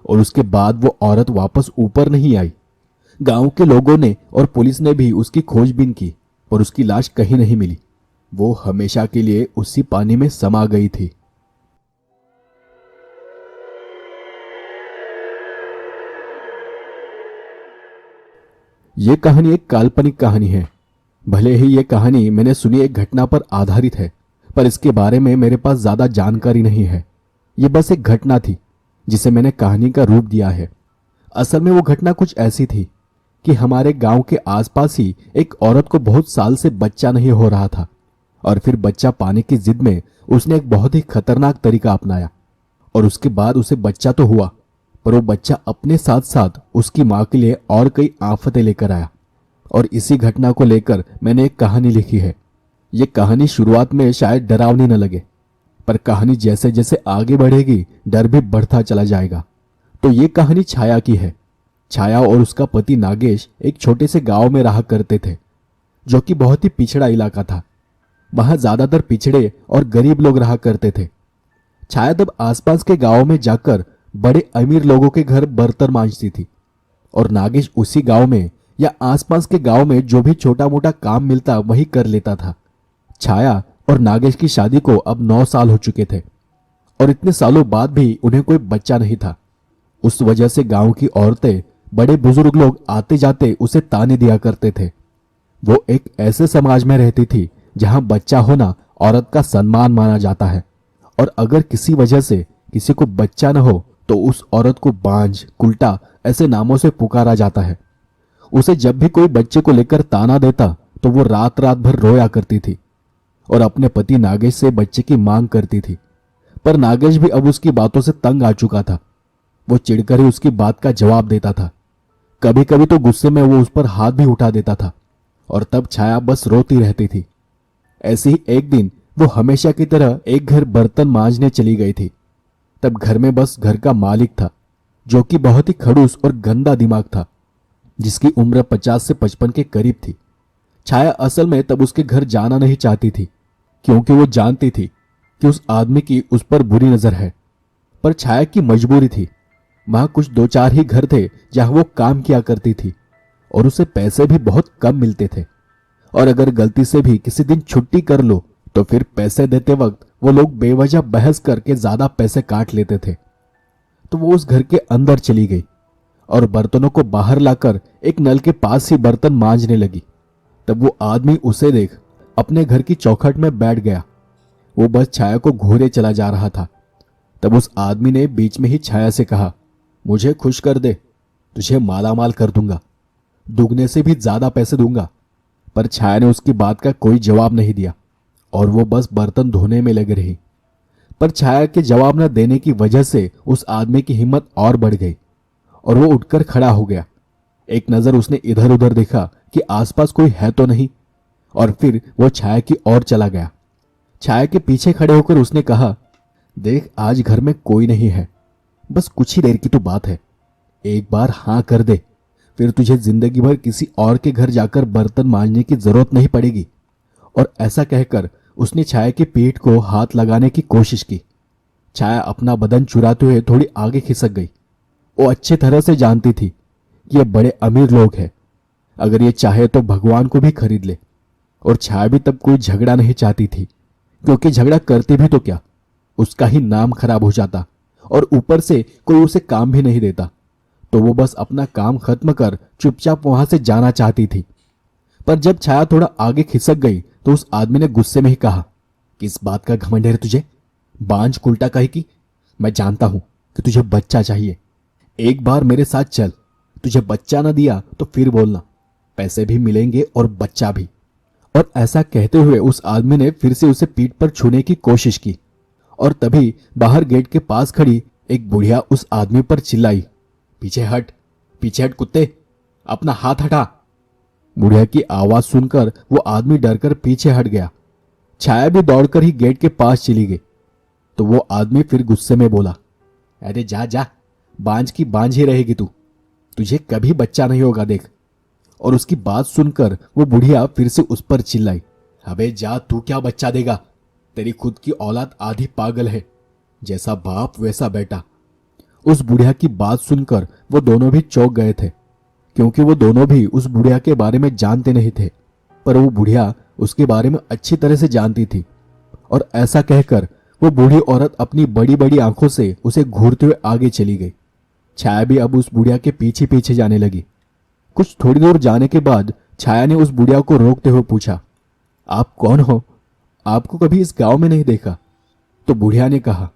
और उसके बाद वो औरत वापस ऊपर नहीं आई। गांव के लोगों ने और पुलिस ने भी उसकी खोजबीन की, पर उसकी लाश कहीं नहीं मिली। वो हमेशा के लिए उसी पानी में समा गई थी। ये कहानी एक काल्पनिक कहानी है। भले ही ये कहानी मैंने सुनी एक घटना पर आधारित है, पर इसके बारे में मेरे पास ज्यादा जानकारी नहीं है। ये बस एक घटना थी जिसे मैंने कहानी का रूप दिया है। असल में वो घटना कुछ ऐसी थी कि हमारे गांव के आसपास ही एक औरत को बहुत साल से बच्चा नहीं हो रहा था, और फिर बच्चा पाने की जिद में उसने एक बहुत ही खतरनाक तरीका अपनाया और उसके बाद उसे बच्चा तो हुआ, पर वो बच्चा अपने साथ साथ उसकी मां के लिए और कई आफतें लेकर आया। और इसी घटना को लेकर मैंने एक कहानी लिखी है। ये कहानी शुरुआत में शायद डरावनी न लगे, पर कहानी जैसे जैसे आगे बढ़ेगी डर भी बढ़ता चला जाएगा। तो ये कहानी छाया की है। छाया और उसका पति नागेश एक छोटे से गांव में रहा करते थे, जो कि बहुत ही पिछड़ा इलाका था। वहां ज्यादातर पिछड़े और गरीब लोग रहा करते थे। छाया तब आसपास के गांवों में जाकर बड़े अमीर लोगों के घर बर्तन मांजती थी, और नागेश उसी गांव में या आसपास के गांव में जो भी छोटा मोटा काम मिलता वही कर लेता था। छाया और नागेश की शादी को अब 9 साल हो चुके थे, और इतने सालों बाद भी उन्हें कोई बच्चा नहीं था। उस वजह से गांव की औरतें, बड़े बुजुर्ग लोग आते जाते उसे ताने दिया करते थे। वो एक ऐसे समाज में रहती थी जहां बच्चा होना औरत का सम्मान माना जाता है, और अगर किसी वजह से किसी को बच्चा न हो तो उस औरत को बांझ, कुल्टा ऐसे नामों से पुकारा जाता है। उसे जब भी कोई बच्चे को लेकर ताना देता तो वो रात रात भर रोया करती थी और अपने पति नागेश से बच्चे की मांग करती थी। पर नागेश भी अब उसकी बातों से तंग आ चुका था। वो चिढ़कर ही उसकी बात का जवाब देता था। कभी कभी तो गुस्से में वो उस पर हाथ भी उठा देता था, और तब छाया बस रोती रहती थी। ऐसे ही एक दिन वो हमेशा की तरह एक घर बर्तन मांजने चली गई थी। तब घर में बस घर का मालिक था, जो कि बहुत ही खड़ूस और गंदा दिमाग था, जिसकी उम्र 50 से 55 के करीब थी। छाया असल में तब उसके घर जाना नहीं चाहती थी, क्योंकि वो जानती थी कि उस आदमी की उस पर बुरी नजर है। पर छाया की मजबूरी थी। वहां कुछ 2-4 ही घर थे जहां वो काम किया करती थी, और उसे पैसे भी बहुत कम मिलते थे। और अगर गलती से भी किसी दिन छुट्टी कर लो तो फिर पैसे देते वक्त वो लोग बेवजह बहस करके ज्यादा पैसे काट लेते थे। तो वो उस घर के अंदर चली गई और बर्तनों को बाहर लाकर एक नल के पास ही बर्तन मांजने लगी। तब वो आदमी उसे देख अपने घर की चौखट में बैठ गया। वो बस छाया को घूरे चला जा रहा था। तब उस आदमी ने बीच में ही छाया से कहा, मुझे खुश कर दे, तुझे मालामाल कर दूंगा, दुगने से भी ज्यादा पैसे दूंगा। पर छाया ने उसकी बात का कोई जवाब नहीं दिया और वो बस बर्तन धोने में लग रही। पर छाया के जवाब न देने की वजह से उस आदमी की हिम्मत और बढ़ गई और वो उठकर खड़ा हो गया। एक नजर उसने इधर उधर देखा कि आसपास कोई है तो नहीं, और फिर वो छाया की ओर चला गया। छाया के पीछे खड़े होकर उसने कहा, देख आज घर में कोई नहीं है, बस कुछ ही देर की तो बात है, एक बार हाँ कर दे, फिर तुझे जिंदगी भर किसी और के घर जाकर बर्तन मांजने की जरूरत नहीं पड़ेगी। और ऐसा कहकर उसने छाया की पीठ को हाथ लगाने की कोशिश की। छाया अपना बदन चुराते हुए थोड़ी आगे खिसक गई। वो अच्छी तरह से जानती थी कि ये बड़े अमीर लोग हैं, अगर ये चाहे तो भगवान को भी खरीद ले। और छाया भी तब कोई झगड़ा नहीं चाहती थी, क्योंकि झगड़ा करते भी तो क्या, उसका ही नाम खराब हो जाता और ऊपर से कोई उसे काम भी नहीं देता। तो वो बस अपना काम खत्म कर चुपचाप वहां से जाना चाहती थी। पर जब छाया थोड़ा आगे खिसक गई तो उस आदमी ने गुस्से में ही कहा, किस बात का घमंड है तुझे, बांझ कुल्टा कहे की, मैं जानता हूं कि तुझे बच्चा चाहिए, एक बार मेरे साथ चल, तुझे बच्चा ना दिया तो फिर बोलना, पैसे भी मिलेंगे और बच्चा भी। और ऐसा कहते हुए उस आदमी ने फिर से उसे पीठ पर छूने की कोशिश की, और तभी बाहर गेट के पास खड़ी एक बुढ़िया उस आदमी पर चिल्लाई, पीछे हट, पीछे हट कुत्ते, अपना हाथ हटा। बुढ़िया की आवाज सुनकर वो आदमी डरकर पीछे हट गया। छाया भी दौड़कर ही गेट के पास चली गई। तो वो आदमी फिर गुस्से में बोला, अरे जा जा, बांझ की बांझ ही रहेगी तू, तुझे कभी बच्चा नहीं होगा देख। और उसकी बात सुनकर वो बुढ़िया फिर से उस पर चिल्लाई, अबे जा, तू क्या बच्चा देगा, तेरी खुद की औलाद आधी पागल है, जैसा बाप वैसा बेटा। उस बुढ़िया की बात सुनकर वो दोनों भी चौंक गए थे, क्योंकि वो दोनों भी उस बुढ़िया के बारे में जानते नहीं थे, पर वो बुढ़िया उसके बारे में अच्छी तरह से जानती थी। और ऐसा कहकर वो बूढ़ी औरत अपनी बड़ी बड़ी आंखों से उसे घूरते हुए आगे चली गई। छाया भी अब उस बुढ़िया के पीछे पीछे जाने लगी। कुछ थोड़ी दूर जाने के बाद छाया ने उस बुढ़िया को रोकते हुए पूछा, आप कौन हो, आपको कभी इस गांव में नहीं देखा। तो बुढ़िया ने कहा,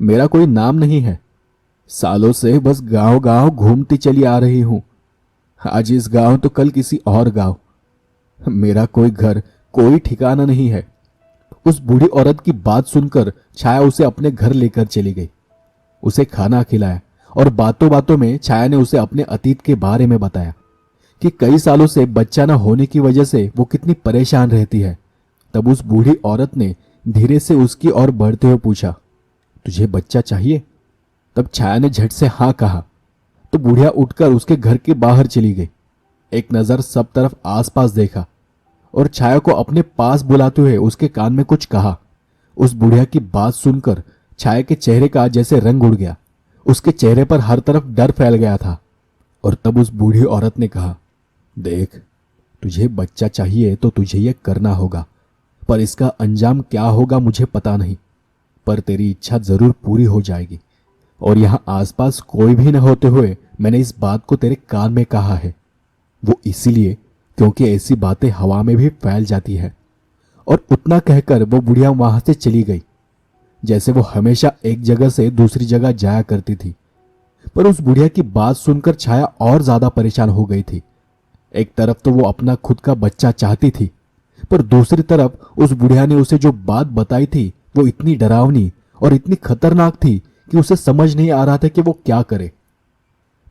मेरा कोई नाम नहीं है, सालों से बस गांव गांव घूमती चली आ रही हूं, आज इस गांव तो कल किसी और गांव, मेरा कोई घर कोई ठिकाना नहीं है। उस बूढ़ी औरत की बात सुनकर छाया उसे अपने घर लेकर चली गई, उसे खाना खिलाया और बातों बातों में छाया ने उसे अपने अतीत के बारे में बताया कि कई सालों से बच्चा न होने की वजह से वो कितनी परेशान रहती है। तब उस बूढ़ी औरत ने धीरे से उसकी ओर बढ़ते हुए पूछा, तुझे बच्चा चाहिए। तब छाया ने झट से हाँ कहा तो बुढ़िया उठकर उसके घर के बाहर चली गई। एक नजर सब तरफ आसपास देखा और छाया को अपने पास बुलाते हुए उसके कान में कुछ कहा। उस बुढ़िया की बात सुनकर छाया के चेहरे का जैसे रंग उड़ गया, उसके चेहरे पर हर तरफ डर फैल गया था। और तब उस बूढ़ी औरत ने कहा, देख, तुझे बच्चा चाहिए तो तुझे ये करना होगा, पर इसका अंजाम क्या होगा मुझे पता नहीं, पर तेरी इच्छा जरूर पूरी हो जाएगी। और यहां आसपास कोई भी न होते हुए मैंने इस बात को तेरे कान में कहा है, वो इसीलिए क्योंकि ऐसी बातें हवा में भी फैल जाती है। और उतना कहकर वो बुढ़िया वहां से चली गई, जैसे वो हमेशा एक जगह से दूसरी जगह जाया करती थी। पर उस बुढ़िया की बात सुनकर छाया और ज्यादा परेशान हो गई थी। एक तरफ तो वो अपना खुद का बच्चा चाहती थी, पर दूसरी तरफ उस बुढ़िया ने उसे जो बात बताई थी वो इतनी डरावनी और इतनी खतरनाक थी कि उसे समझ नहीं आ रहा था कि वो क्या करे।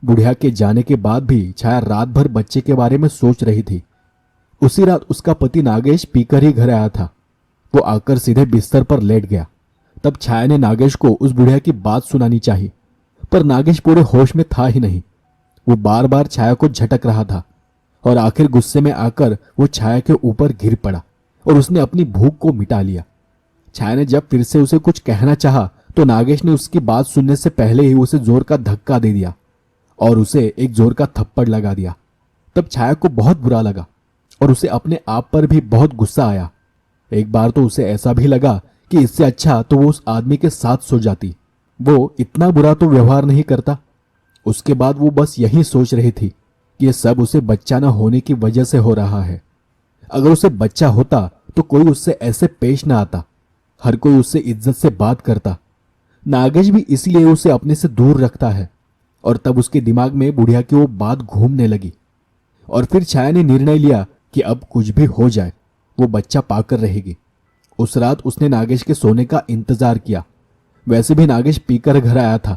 बुढ़िया के जाने के बाद भी छाया रात भर बच्चे के बारे में सोच रही थी। उसी रात उसका पति नागेश पीकर ही घर आया था। वो आकर सीधे बिस्तर पर लेट गया। तब छाया ने नागेश को उस बुढ़िया की बात सुनानी चाहिए, पर नागेश पूरे होश में था ही नहीं। वो बार बार छाया को झटक रहा था और आखिर गुस्से में आकर वो छाया के ऊपर गिर पड़ा और उसने अपनी भूख को मिटा लिया। छाया ने जब फिर से उसे कुछ कहना चाहा तो नागेश ने उसकी बात सुनने से पहले ही उसे जोर का धक्का दे दिया और उसे एक जोर का थप्पड़ लगा दिया। तब छाया को बहुत बुरा लगा और उसे अपने आप पर भी बहुत गुस्सा आया। एक बार तो उसे ऐसा भी लगा कि इससे अच्छा तो वो उस आदमी के साथ सो जाती, वो इतना बुरा तो व्यवहार नहीं करता। उसके बाद वो बस यही सोच रही थी कि ये सब उसे बच्चा न होने की वजह से हो रहा है। अगर उसे बच्चा होता तो कोई उससे ऐसे पेश न आता, हर कोई उससे इज्जत से बात करता। नागेश भी इसलिए उसे अपने से दूर रखता है। और तब उसके दिमाग में बुढ़िया की वो बात घूमने लगी और फिर छाया ने निर्णय लिया कि अब कुछ भी हो जाए वो बच्चा पाकर रहेगी। उस रात उसने नागेश के सोने का इंतजार किया। वैसे भी नागेश पीकर घर आया था,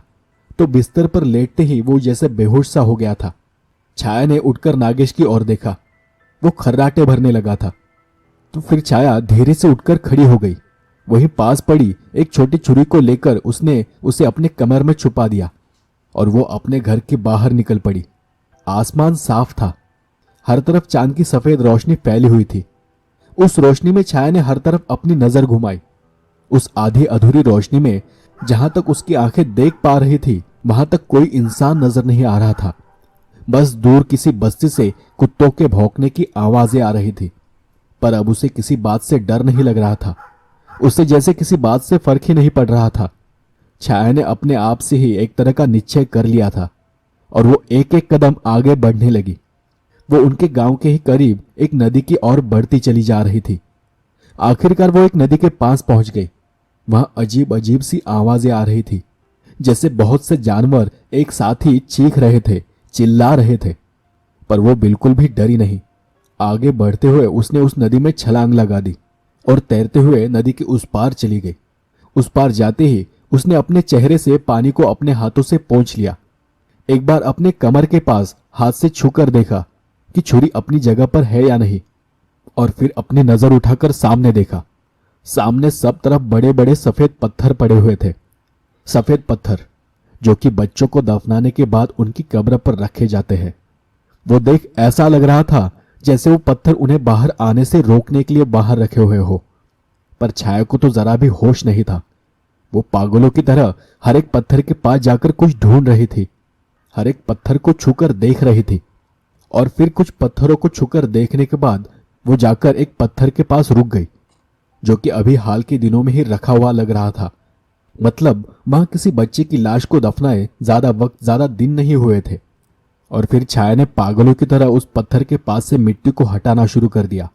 तो बिस्तर पर लेटते ही वो जैसे बेहोश सा हो गया था। छाया ने उठकर नागेश की ओर देखा, वो खर्राटे भरने लगा था। तो फिर छाया धीरे से उठकर खड़ी हो गई। वहीं पास पड़ी एक छोटी छुरी को लेकर उसने उसे अपने कमर में छुपा दिया और वो अपने घर के बाहर निकल पड़ी। आसमान साफ था, हर तरफ चांद की सफेद रोशनी फैली हुई थी। उस रोशनी में छाया ने हर तरफ अपनी नजर घुमाई। उस आधी अधूरी रोशनी में जहां तक उसकी आंखें देख पा रही थी वहां तक कोई इंसान नजर नहीं आ रहा था। बस दूर किसी बस्ती से कुत्तों के भौंकने की आवाजें आ रही थी। पर अब उसे किसी बात से डर नहीं लग रहा था, उससे जैसे किसी बात से फर्क ही नहीं पड़ रहा था। छाया ने अपने आप से ही एक तरह का निश्चय कर लिया था और वो एक एक कदम आगे बढ़ने लगी। वो उनके गांव के ही करीब एक नदी की ओर बढ़ती चली जा रही थी। आखिरकार वो एक नदी के पास पहुंच गई। वहां अजीब अजीब सी आवाजें आ रही थी, जैसे बहुत से जानवर एक साथ ही चीख रहे थे, चिल्ला रहे थे। पर वो बिल्कुल भी डरी नहीं। आगे बढ़ते हुए उसने उस नदी में छलांग लगा दी और तैरते हुए नदी के उस पार चली गई। उस पार जाते ही उसने अपने चेहरे से पानी को अपने हाथों से पोंछ लिया। एक बार अपने कमर के पास हाथ से छूकर देखा कि छुरी अपनी जगह पर है या नहीं, और फिर अपनी नजर उठाकर सामने देखा। सामने सब तरफ बड़े बड़े सफेद पत्थर पड़े हुए थे। सफेद पत्थर जो कि बच्चों को दफनाने के बाद उनकी कब्र पर रखे जाते हैं। वो देख ऐसा लग रहा था जैसे वो पत्थर उन्हें बाहर आने से रोकने के लिए बाहर रखे हुए हो। पर छाया को तो जरा भी होश नहीं था। वो पागलों की तरह हर एक पत्थर के पास जाकर कुछ ढूंढ रही थी, हर एक पत्थर को छूकर देख रही थी। और फिर कुछ पत्थरों को छूकर देखने के बाद वो जाकर एक पत्थर के पास रुक गई, जो कि अभी हाल के दिनों में ही रखा हुआ लग रहा था। मतलब वहां किसी बच्चे की लाश को दफनाए ज्यादा दिन नहीं हुए थे। और फिर छाया ने पागलों की तरह उस पत्थर के पास से मिट्टी को हटाना शुरू कर दिया।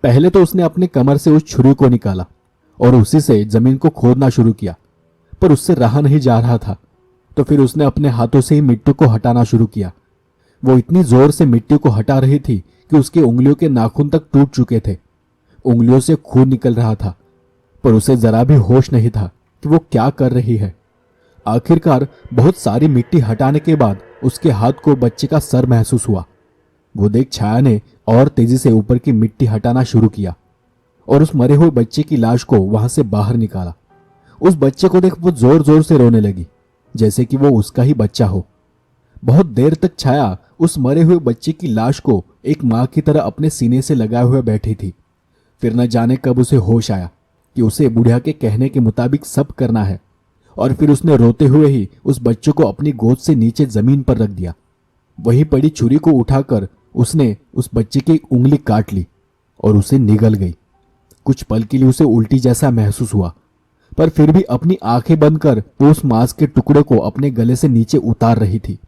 पहले तो उसने अपने कमर से उस छुरी को निकाला और उसी से जमीन को खोदना शुरू किया, पर उससे रहा नहीं जा रहा था। तो फिर उसने अपने हाथों से ही मिट्टी को हटाना शुरू किया। वो इतनी जोर से मिट्टी को हटा रही थी कि उसकी उंगलियों के नाखून तक टूट चुके थे। उंगलियों से खून निकल रहा था, पर उसे जरा भी होश नहीं था कि वो क्या कर रही है। आखिरकार बहुत सारी मिट्टी हटाने के बाद उसके हाथ को बच्चे का सर महसूस हुआ। वो देख छाया ने और तेजी से ऊपर की मिट्टी हटाना शुरू किया और उस मरे हुए बच्चे की लाश को वहां से बाहर निकाला। उस बच्चे को देख वो जोर जोर से रोने लगी, जैसे कि वो उसका ही बच्चा हो। बहुत देर तक छाया उस मरे हुए बच्चे की लाश को एक मां की तरह अपने सीने से लगाए हुए बैठी थी। फिर न जाने कब उसे होश आया कि उसे बुढ़िया के कहने के मुताबिक सब करना है। और फिर उसने रोते हुए ही उस बच्चे को अपनी गोद से नीचे जमीन पर रख दिया। वहीं पड़ी छुरी को उठाकर उसने उस बच्चे की उंगली काट ली और उसे निगल गई। कुछ पल के लिए उसे उल्टी जैसा महसूस हुआ, पर फिर भी अपनी आंखें बंद कर वो उस मांस के टुकड़े को अपने गले से नीचे उतार रही थी।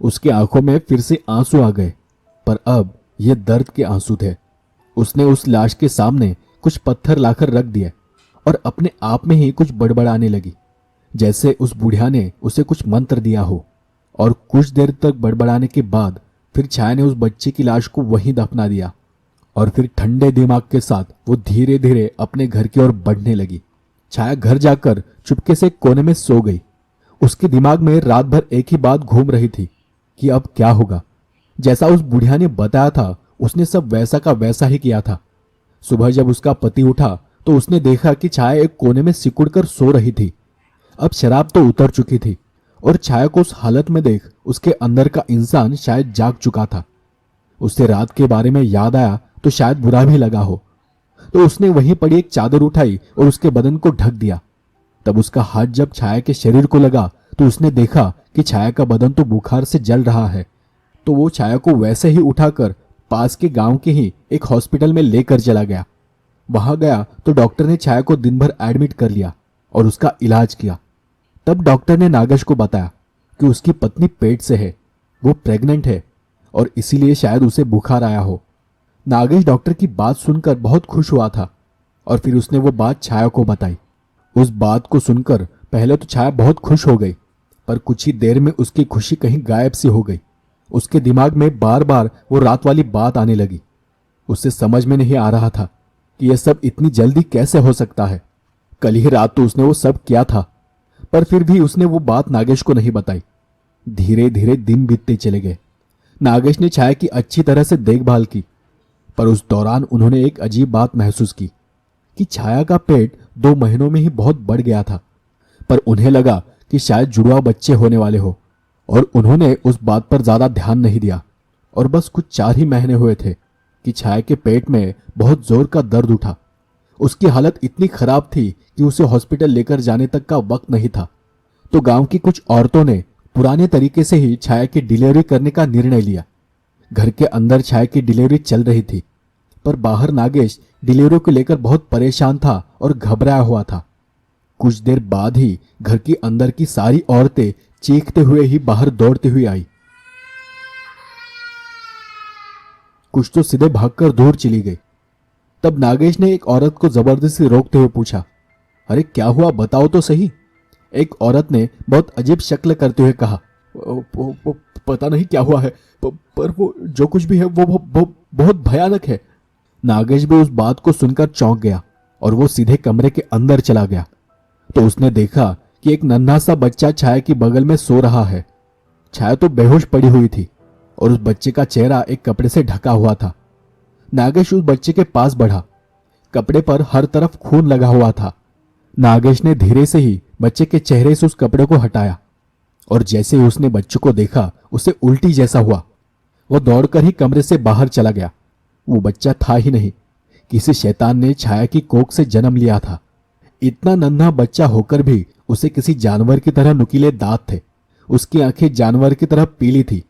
उसकी आंखों में फिर से आंसू आ गए, पर अब ये दर्द के आंसू थे। उसने उस लाश के सामने कुछ पत्थर लाकर रख दिए और अपने आप में ही कुछ बड़बड़ाने लगी, जैसे उस बुढ़िया ने उसे कुछ मंत्र दिया हो। और कुछ देर तक बड़बड़ाने के बाद फिर छाया ने उस बच्चे की लाश को वहीं दफना दिया और फिर ठंडे दिमाग के साथ वो धीरे धीरे अपने घर की ओर बढ़ने लगी। छाया घर जाकर चुपके से कोने में सो गई। उसके दिमाग में रात भर एक ही बात घूम रही थी कि अब क्या होगा। जैसा उस बुढ़िया ने बताया था उसने सब वैसा का वैसा ही किया था। सुबह जब उसका पति उठा तो उसने देखा कि छाया एक कोने में सिकुड़ कर सो रही थी। अब शराब तो उतर चुकी थी और छाया को उस हालत में देख उसके अंदर का इंसान शायद जाग चुका था। उसे रात के बारे में याद आया तो शायद बुरा भी लगा हो, तो उसने वहीं पड़ी एक चादर उठाई और उसके बदन को ढक दिया। तब उसका हाथ जब छाया के शरीर को लगा तो उसने देखा कि छाया का बदन तो बुखार से जल रहा है। तो वो छाया को वैसे ही उठाकर पास के गांव के ही एक हॉस्पिटल में लेकर चला गया। वहां गया तो डॉक्टर ने छाया को दिन भर एडमिट कर लिया और उसका इलाज किया। तब डॉक्टर ने नागेश को बताया कि उसकी पत्नी पेट से है, वो प्रेग्नेंट है और इसीलिए शायद उसे बुखार आया हो। नागेश डॉक्टर की बात सुनकर बहुत खुश हुआ था और फिर उसने वो बात छाया को बताई। उस बात को सुनकर पहले तो छाया बहुत खुश हो गई, पर कुछ ही देर में उसकी खुशी कहीं गायब सी हो गई। उसके दिमाग में बार बार वो रात वाली बात आने लगी। उसे समझ में नहीं आ रहा था कि यह सब इतनी जल्दी कैसे हो सकता है। कल ही रात तो उसने वो सब किया था, पर फिर भी उसने वो बात नागेश को नहीं बताई। धीरे धीरे दिन बीतते चले गए। नागेश ने छाया की अच्छी तरह से देखभाल की, पर उस दौरान उन्होंने एक अजीब बात महसूस की कि छाया का पेट 2 महीनों में ही बहुत बढ़ गया था। पर उन्हें लगा कि शायद जुड़वा बच्चे होने वाले हो और उन्होंने उस बात पर ज्यादा ध्यान नहीं दिया। और बस कुछ 4 ही महीने हुए थे कि छाया के पेट में बहुत जोर का दर्द उठा। उसकी हालत इतनी खराब थी कि उसे हॉस्पिटल लेकर जाने तक का वक्त नहीं था। तो गांव की कुछ औरतों ने पुराने तरीके से ही छाया की डिलीवरी करने का निर्णय लिया। घर के अंदर छाया की डिलीवरी चल रही थी, पर बाहर नागेश डिलीवरी को लेकर बहुत परेशान था और घबराया हुआ था। कुछ देर बाद ही घर के अंदर की सारी औरतें चीखते हुए ही बाहर दौड़ती हुई आई। कुछ तो सीधे भागकर दूर चली गई। तब नागेश ने एक औरत को जबरदस्ती रोकते हुए पूछा, अरे क्या हुआ, बताओ तो सही। एक औरत ने बहुत अजीब शक्ल करते हुए कहा, पता नहीं क्या हुआ है, पर वो जो कुछ भी है वो बहुत भयानक है। नागेश भी उस बात को सुनकर चौंक गया और वो सीधे कमरे के अंदर चला गया। तो उसने देखा कि एक नन्हा सा बच्चा छाया की बगल में सो रहा है। छाया तो बेहोश पड़ी हुई थी और उस बच्चे का चेहरा एक कपड़े से ढका हुआ था। नागेश उस बच्चे के पास बढ़ा। कपड़े पर हर तरफ खून लगा हुआ था। नागेश ने धीरे से ही बच्चे के चेहरे से उस कपड़े को हटाया और जैसे ही उसने बच्चे को देखा उसे उल्टी जैसा हुआ। वो दौड़कर ही कमरे से बाहर चला गया। वो बच्चा था ही नहीं, किसी शैतान ने छाया की कोख से जन्म लिया था। इतना नन्हा बच्चा होकर भी उसे किसी जानवर की तरह नुकीले दांत थे, उसकी आंखें जानवर की तरह पीली थी,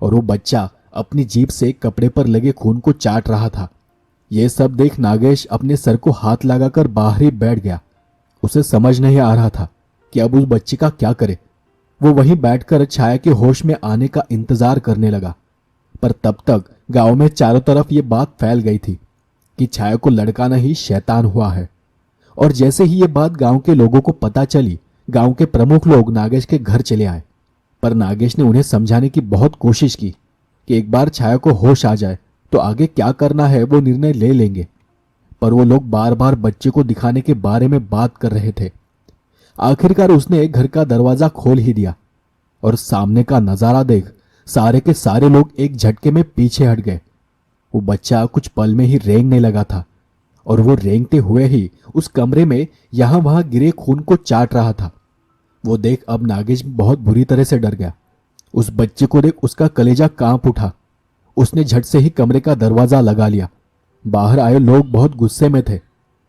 और वो बच्चा अपनी जीभ से कपड़े पर लगे खून को चाट रहा था। ये सब देख नागेश अपने सर को हाथ लगाकर बाहर ही बैठ गया। उसे समझ नहीं आ रहा था कि अब उस बच्चे का क्या करे। वो वहीं बैठकर छाया के होश में आने का इंतजार करने लगा। पर तब तक गांव में चारों तरफ ये बात फैल गई थी कि छाया को लड़का नहीं शैतान हुआ है। और जैसे ही ये बात गांव के लोगों को पता चली, गांव के प्रमुख लोग नागेश के घर चले आए। पर नागेश ने उन्हें समझाने की बहुत कोशिश की कि एक बार छाया को होश आ जाए तो आगे क्या करना है वो निर्णय ले लेंगे। पर वो लोग बार बार बच्चे को दिखाने के बारे में बात कर रहे थे। आखिरकार उसने घर का दरवाजा खोल ही दिया और सामने का नजारा देख सारे के सारे लोग एक झटके में पीछे हट गए। वो बच्चा कुछ पल में ही रेंगने लगा था, और वो रेंगते हुए ही उस कमरे में यहां वहां गिरे खून को चाट रहा था। वो देख अब नागेश बहुत बुरी तरह से डर गया। उस बच्चे को देख उसका कलेजा कांप उठा। उसने झट से ही कमरे का दरवाजा लगा लिया। बाहर आए लोग बहुत गुस्से में थे।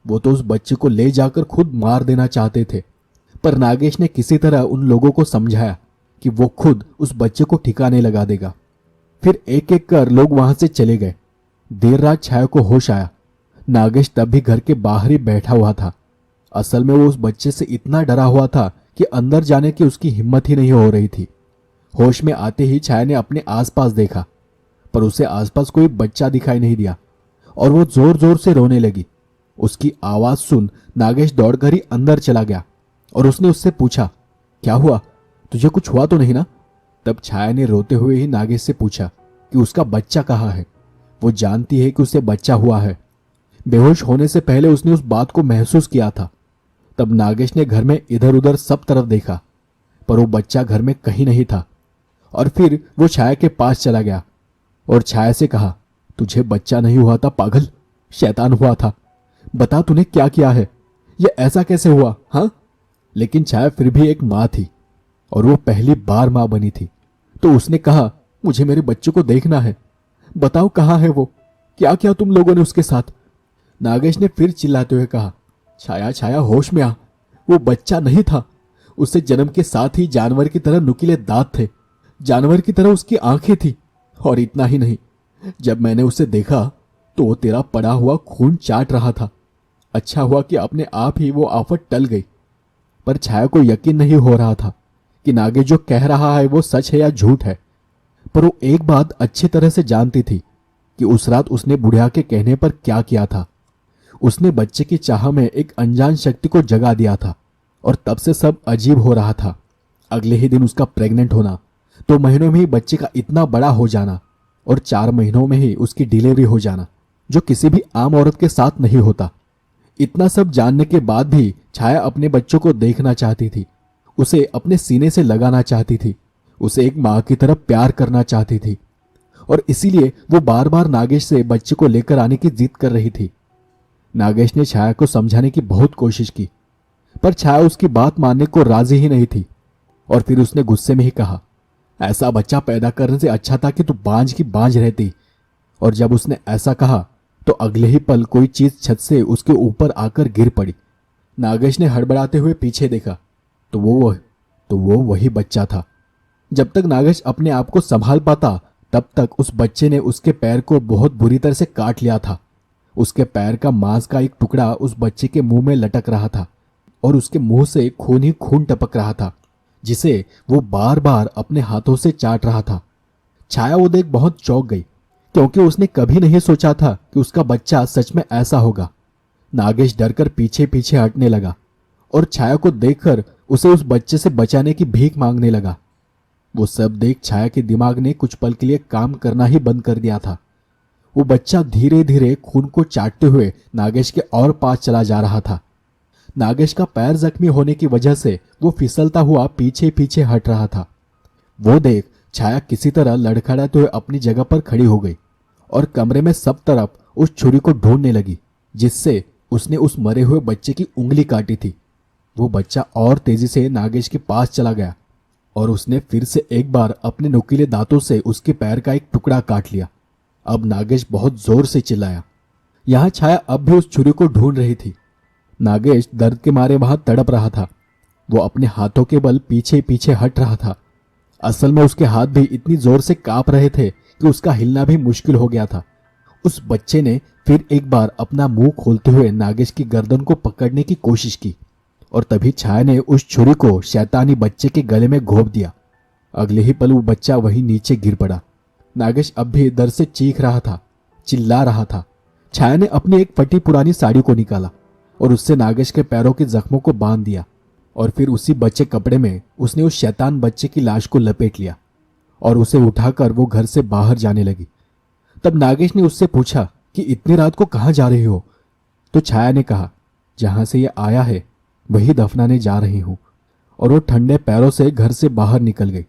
वो तो उस बच्चे को ले जाकर खुद मार देना चाहते थे, पर नागेश ने किसी तरह उन लोगों को समझाया कि वो खुद उस बच्चे को ठिकाने लगा देगा। फिर एक एक कर लोग वहां से चले गए। देर रात छाया को होश आया। नागेश तब भी घर के बाहर ही बैठा हुआ था। असल में वो उस बच्चे से इतना डरा हुआ था कि अंदर जाने की उसकी हिम्मत ही नहीं हो रही थी। होश में आते ही छाया ने अपने आसपास देखा, पर उसे आसपास कोई बच्चा दिखाई नहीं दिया, और वो जोर जोर से रोने लगी। उसकी आवाज सुन नागेश दौड़कर ही अंदर चला गया और उसने उससे पूछा, क्या हुआ, तुझे कुछ हुआ तो नहीं ना? तब छाया ने रोते हुए ही नागेश से पूछा कि उसका बच्चा कहाँ है। वो जानती है कि उसे बच्चा हुआ है। बेहोश होने से पहले उसने उस बात को महसूस किया था। तब नागेश ने घर में इधर उधर सब तरफ देखा, पर वो बच्चा घर में कहीं नहीं था। और फिर वो छाया के पास चला गया और छाया से कहा, तुझे बच्चा नहीं हुआ था पागल, शैतान हुआ था। बता तूने क्या किया है, ये ऐसा कैसे हुआ? हाँ। लेकिन छाया फिर भी एक माँ थी और वो पहली बार माँ बनी थी, तो उसने कहा, मुझे मेरे बच्चे को देखना है, बताओ कहाँ है वो, क्या किया तुम लोगों ने उसके साथ? नागेश ने फिर चिल्लाते हुए कहा, छाया छाया होश में आ, वो बच्चा नहीं था। उससे जन्म के साथ ही जानवर की तरह नुकीले दांत थे, जानवर की तरह उसकी आंखें थी, और इतना ही नहीं, जब मैंने उसे देखा तो वो तेरा पड़ा हुआ खून चाट रहा था। अच्छा हुआ कि अपने आप ही वो आफत टल गई। पर छाया को यकीन नहीं हो रहा था कि नागेश जो कह रहा है वो सच है या झूठ है। पर वो एक बात अच्छी तरह से जानती थी कि उस रात उसने बुढ़िया के कहने पर क्या किया था। उसने बच्चे की चाह में एक अनजान शक्ति को जगा दिया था, और तब से सब अजीब हो रहा था। अगले ही दिन उसका प्रेग्नेंट होना, 2 महीनों में ही बच्चे का इतना बड़ा हो जाना, और 4 महीनों में ही उसकी डिलीवरी हो जाना, जो किसी भी आम औरत के साथ नहीं होता। इतना सब जानने के बाद भी छाया अपने बच्चों को देखना चाहती थी, उसे अपने सीने से लगाना चाहती थी, उसे एक माँ की तरह प्यार करना चाहती थी, और इसीलिए वो बार बार नागेश से बच्चे को लेकर आने की जिद कर रही थी। नागेश ने छाया को समझाने की बहुत कोशिश की, पर छाया उसकी बात मानने को राजी ही नहीं थी। और फिर उसने गुस्से में ही कहा, ऐसा बच्चा पैदा करने से अच्छा था कि तू बांझ की बांझ रहती। और जब उसने ऐसा कहा तो अगले ही पल कोई चीज छत से उसके ऊपर आकर गिर पड़ी। नागेश ने हड़बड़ाते हुए पीछे देखा तो वो वही बच्चा था। जब तक नागेश अपने आप को संभाल पाता तब तक उस बच्चे ने उसके पैर को बहुत बुरी तरह से काट लिया था। उसके पैर का मांस का एक टुकड़ा उस बच्चे के मुंह में लटक रहा था, और उसके मुंह से खून ही खून टपक रहा था, जिसे वो बार बार अपने हाथों से चाट रहा था। छाया वो देख बहुत चौंक गई, क्योंकि उसने कभी नहीं सोचा था कि उसका बच्चा सच में ऐसा होगा। नागेश डरकर पीछे पीछे हटने लगा और छाया को देखकर उसे उस बच्चे से बचाने की भीख मांगने लगा। वो सब देख छाया के दिमाग ने कुछ पल के लिए काम करना ही बंद कर दिया था। वो बच्चा धीरे धीरे खून को चाटते हुए नागेश के और पास चला जा रहा था। नागेश का पैर जख्मी होने की वजह से वो फिसलता हुआ पीछे पीछे हट रहा था। वो देख छाया किसी तरह लड़खड़ाते हुए अपनी जगह पर खड़ी हो गई और कमरे में सब तरफ उस छुरी को ढूंढने लगी जिससे उसने उस मरे हुए बच्चे की उंगली काटी थी। वो बच्चा और तेजी से नागेश के पास चला गया और उसने फिर से एक बार अपने नुकीले दांतों से उसके पैर का एक टुकड़ा काट लिया। अब नागेश बहुत जोर से चिल्लाया। यहां छाया अब भी उस छुरी को ढूंढ रही थी। नागेश दर्द के मारे वहां तड़प रहा था। वो अपने हाथों के बल पीछे पीछे हट रहा था। असल में उसके हाथ भी इतनी जोर से कांप रहे थे कि उसका हिलना भी मुश्किल हो गया था। उस बच्चे ने फिर एक बार अपना मुंह खोलते हुए नागेश की गर्दन को पकड़ने की कोशिश की और तभी छाया ने उस छुरी को शैतानी बच्चे के गले में घोंप दिया। अगले ही पल वो बच्चा वहीं नीचे गिर पड़ा। नागेश अब भी दर्द से चीख रहा था, चिल्ला रहा था। छाया ने अपनी एक फटी पुरानी साड़ी को निकाला और उससे नागेश के पैरों के जख्मों को बांध दिया और फिर उसी बच्चे कपड़े में उसने उस शैतान बच्चे की लाश को लपेट लिया और उसे उठाकर वो घर से बाहर जाने लगी। तब नागेश ने उससे पूछा कि इतनी रात को कहाँ जा रही हो? तो छाया ने कहा, जहां से ये आया है वही दफनाने जा रही हूं। और वो ठंडे पैरों से घर से बाहर निकल गई।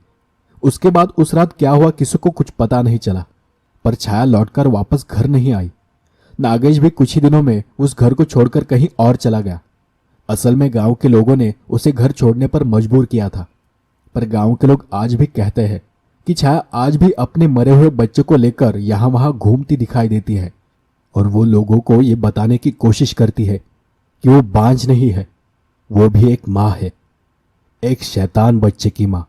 उसके बाद उस रात क्या हुआ किसी को कुछ पता नहीं चला, पर छाया लौटकर वापस घर नहीं आई। नागेश भी कुछ ही दिनों में उस घर को छोड़कर कहीं और चला गया। असल में गांव के लोगों ने उसे घर छोड़ने पर मजबूर किया था, पर गांव के लोग आज भी कहते हैं कि छाया आज भी अपने मरे हुए बच्चे को लेकर यहां वहां घूमती दिखाई देती है और वो लोगों को ये बताने की कोशिश करती है कि वो बांझ नहीं है, वो भी एक माँ है, एक शैतान बच्चे की माँ।